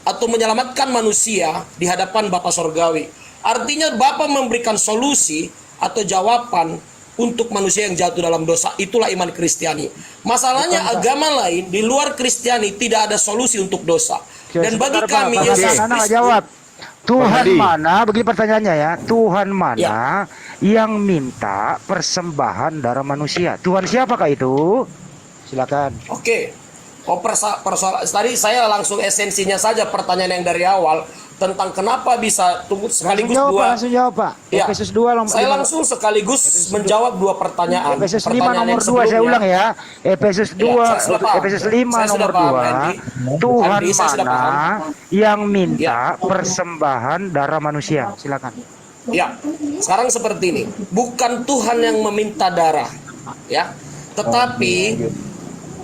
atau menyelamatkan manusia di hadapan Bapa Sorgawi. Artinya Bapa memberikan solusi atau jawaban untuk manusia yang jatuh dalam dosa. Itulah iman Kristiani. Masalahnya agama lain di luar Kristiani tidak ada solusi untuk dosa. Dan bagi kami Yesus Kristus
jawab. Tuhan mana? Begini pertanyaannya ya. Tuhan mana yang minta persembahan darah manusia? Tuhan siapakah itu? Silakan.
Oke. Tadi saya langsung esensinya saja pertanyaan yang dari awal tentang kenapa bisa sekaligus
langsung jawab Pak.
Ya,
Efesus 2
saya langsung sekaligus menjawab 2 pertanyaan.
Efesus 5 nomor 2 saya ulang ya. Efesus 2 Efesus 5 nomor 2. Tuhan mana yang minta persembahan darah manusia? Silakan.
Ya, sekarang seperti ini. Bukan Tuhan yang meminta darah, ya. Tetapi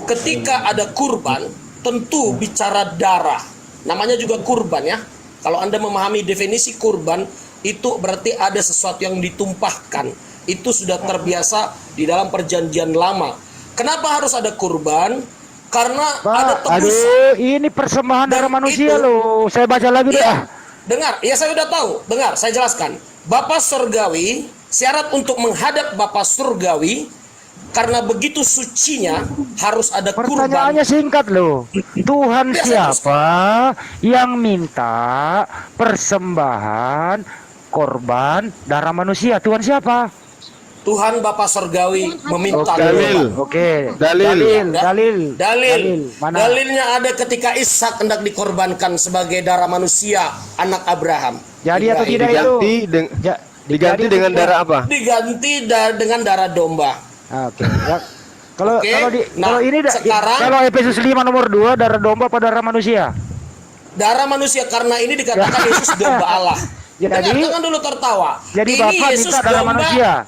ketika ada kurban, tentu bicara darah. Namanya juga kurban ya. Kalau Anda memahami definisi kurban, itu berarti ada sesuatu yang ditumpahkan. Itu sudah terbiasa di dalam perjanjian lama. Kenapa harus ada kurban? Karena ada tebusan.
Ini persembahan darah manusia loh. Saya baca lagi deh.
Dengar, ya saya udah tahu. Dengar, saya jelaskan. Bapa Surgawi, syarat untuk menghadap Bapa Surgawi, karena begitu sucinya harus ada kurban.
Pertanyaannya singkat loh. Tuhan siapa yang minta persembahan korban darah manusia? Tuhan siapa?
Tuhan Bapa Surgawi meminta.
Dalil. Mana?
Dalilnya ada ketika Ishak hendak dikorbankan sebagai darah manusia, anak Abraham.
Jadi atau tidak itu?
Diganti dengan darah apa?
Diganti dengan darah domba.
Oke. Ya. Kalau ini
sekarang,
kalau Efesus 5 nomor 2 darah domba apa darah manusia?
Darah manusia, karena ini dikatakan Yesus domba Allah. Jangan dulu tertawa.
Jadi
ini
Bapak
Yesus
minta darah manusia.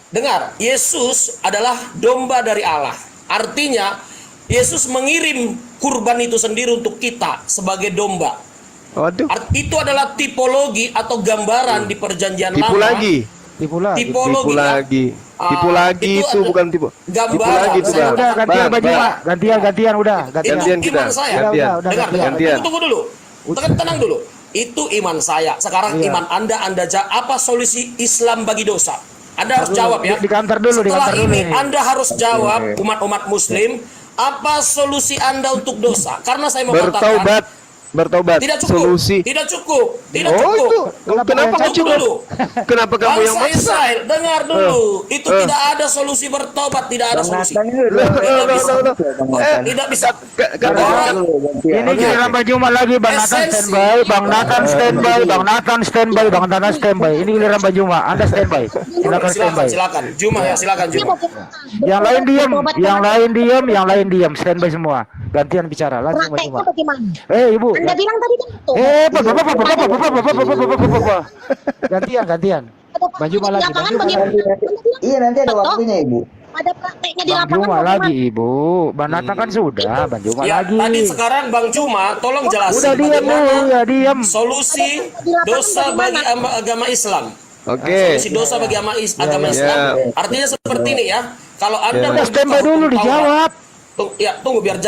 Dengar, Yesus adalah domba dari Allah. Artinya Yesus mengirim kurban itu sendiri untuk kita sebagai domba.
Waduh.
Itu adalah tipologi atau gambaran di perjanjian lama.
Tipologi itu bukan tipe.
Gambaran.
Udah gantian udah.
Gantian kita.
Gantian. Tunggu dulu. Tenang dulu. Itu iman saya. Sekarang iman Anda apa solusi Islam bagi dosa? Anda harus jawab ya. Setelah ini Anda harus jawab, umat-umat Muslim, apa solusi Anda untuk dosa? Karena saya mau katakan
bertobat.
Tidak cukup.
Solusi.
Tidak cukup.
Kenapa nggak cukup? Kenapa kamu yang
maksa? Israel, dengar dulu. Itu tidak ada solusi bertobat, tidak ada solusi. Tidak bisa.
Ini giliran Bang Juma lagi, Bang Nathan standby. Ini giliran Bang Juma, Anda standby.
Silakan. Juma.
Yang lain diam, standby semua. Gantian bicara, langsung Bang Juma. Ibu.
Anda bilang tadi kan itu.
Gantian. Bang Juma lagi.
Iya, nanti ada waktunya, Ibu.
Ada prakteknya di
Bang
lapangan.
Juma lagi, Ibu. Bang Nathan kan sudah, Bang Juma lagi.
Tadi sekarang Bang Juma, tolong jelasin
diam.
solusi dosa bagi agama Islam.
Oke.
Solusi dosa bagi agama Islam. Artinya seperti ini ya. Kalau Anda
standby dulu dijawab.
Tunggu biar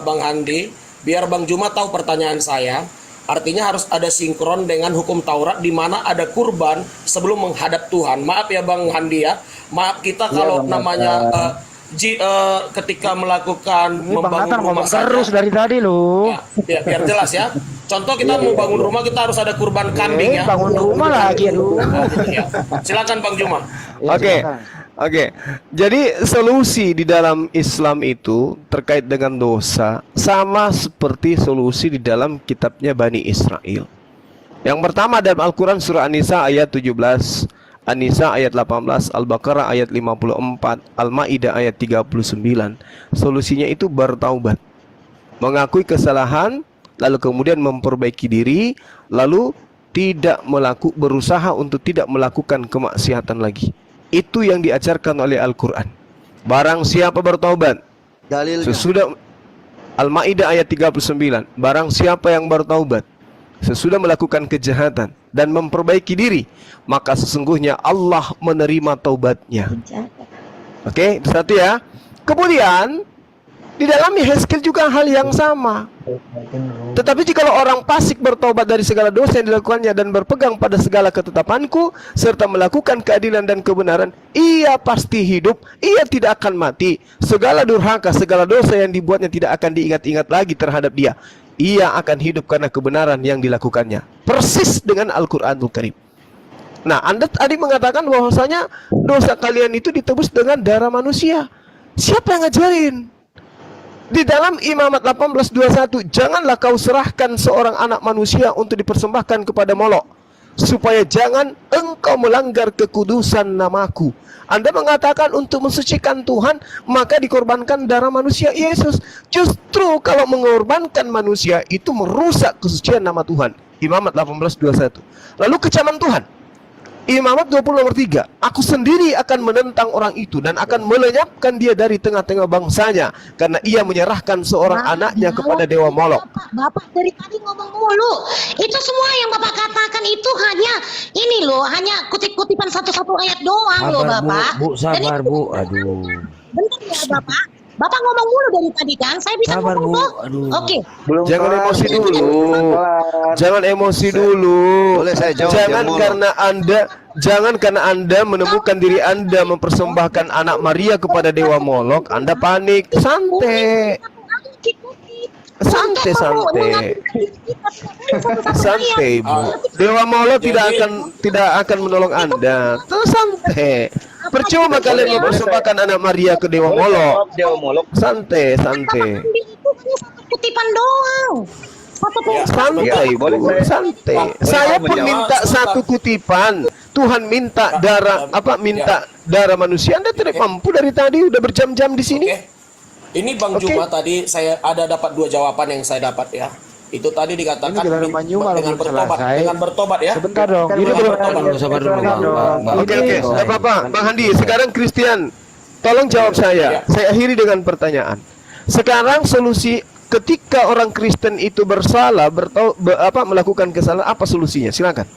Bang Handi, biar Bang Juma tahu pertanyaan saya. Artinya harus ada sinkron dengan hukum Taurat di mana ada kurban sebelum menghadap Tuhan. Maaf ya Bang Handi ya. Maaf kita kalau namanya ketika melakukan membangun rumah
terus dari tadi loh.
Ya, biar jelas ya. Contoh kita mau bangun rumah, kita harus ada kurban kambing ya.
Bangun rumah lagi aduh.
Silakan Bang Juma.
Oke. Jadi solusi di dalam Islam itu terkait dengan dosa sama seperti solusi di dalam kitabnya Bani Israel. Yang pertama dalam Al-Quran surah An-Nisa ayat 17. An-Nisa ayat 18, Al-Baqarah ayat 54, Al-Maidah ayat 39. Solusinya itu bertaubat. Mengakui kesalahan, lalu kemudian memperbaiki diri, lalu berusaha untuk tidak melakukan kemaksiatan lagi. Itu yang diajarkan oleh Al-Quran. Barang siapa bertaubat, sesudah Al-Maidah ayat 39, barang siapa yang bertaubat sesudah melakukan kejahatan dan memperbaiki diri, maka sesungguhnya Allah menerima taubatnya. Oke, itu satu ya. Kemudian di dalam Yehezkiel juga hal yang sama. Tetapi jika orang fasik bertobat dari segala dosa yang dilakukannya dan berpegang pada segala ketetapanku serta melakukan keadilan dan kebenaran, ia pasti hidup, ia tidak akan mati. Segala durhaka, segala dosa yang dibuatnya tidak akan diingat-ingat lagi terhadap dia. Ia akan hidup karena kebenaran yang dilakukannya. Persis dengan Al-Quranul Karim. Nah, Anda tadi mengatakan bahwasanya dosa kalian itu ditebus dengan darah manusia. Siapa yang ngajarin? Di dalam Imamat 18:21, janganlah kau serahkan seorang anak manusia untuk dipersembahkan kepada Molok, supaya jangan engkau melanggar kekudusan namaku. Anda mengatakan untuk mensucikan Tuhan, maka dikorbankan darah manusia Yesus. Justru kalau mengorbankan manusia itu merusak kesucian nama Tuhan. Imamat 18:21. Lalu kecaman Tuhan. Imamat 20 nomor 3, aku sendiri akan menentang orang itu dan akan melenyapkan dia dari tengah-tengah bangsanya, karena ia menyerahkan seorang anaknya kepada dewa Molok.
Bapak dari tadi ngomong mulu. Itu semua yang Bapak katakan itu hanya ini loh, hanya kutip-kutipan satu-satu ayat doang loh Bapak.
Bu, sabar Bu, aduh.
Bentar ya Bapak. Bapak ngomong mulu dari tadi kan, saya bisa
Sabar,
ngomong
Bu.
toh.
Aduh.
Oke.
Jangan emosi dulu. Jangan emosi dulu.
Boleh saya jawab,
Jangan karena Anda menemukan diri Anda mempersembahkan anak Maria kepada dewa Molok, Anda panik. Santai. Santai, Bu. Dewa Molok tidak akan menolong Anda. Terus santai. Percuma kalian mempersembahkan anak Maria ke dewa Molok. Santai.
Itu hanya satu kutipan doang.
Santai, Bu. Santai. Saya pun minta satu kutipan. Tuhan minta darah manusia. Anda tidak mampu dari tadi, udah berjam-jam di sini.
Ini Bang Juma tadi saya ada dapat 2 jawaban yang saya dapat ya. Itu tadi dikatakan dengan bertobat ya.
Sebentar dong. Ini belum sabar dulu, Bang.
Oke, enggak apa-apa. Bang Handi, sekarang Christian, tolong jawab saya. Saya akhiri dengan pertanyaan. Sekarang solusi ketika orang Kristen itu bersalah, melakukan kesalahan, apa solusinya? Silakan.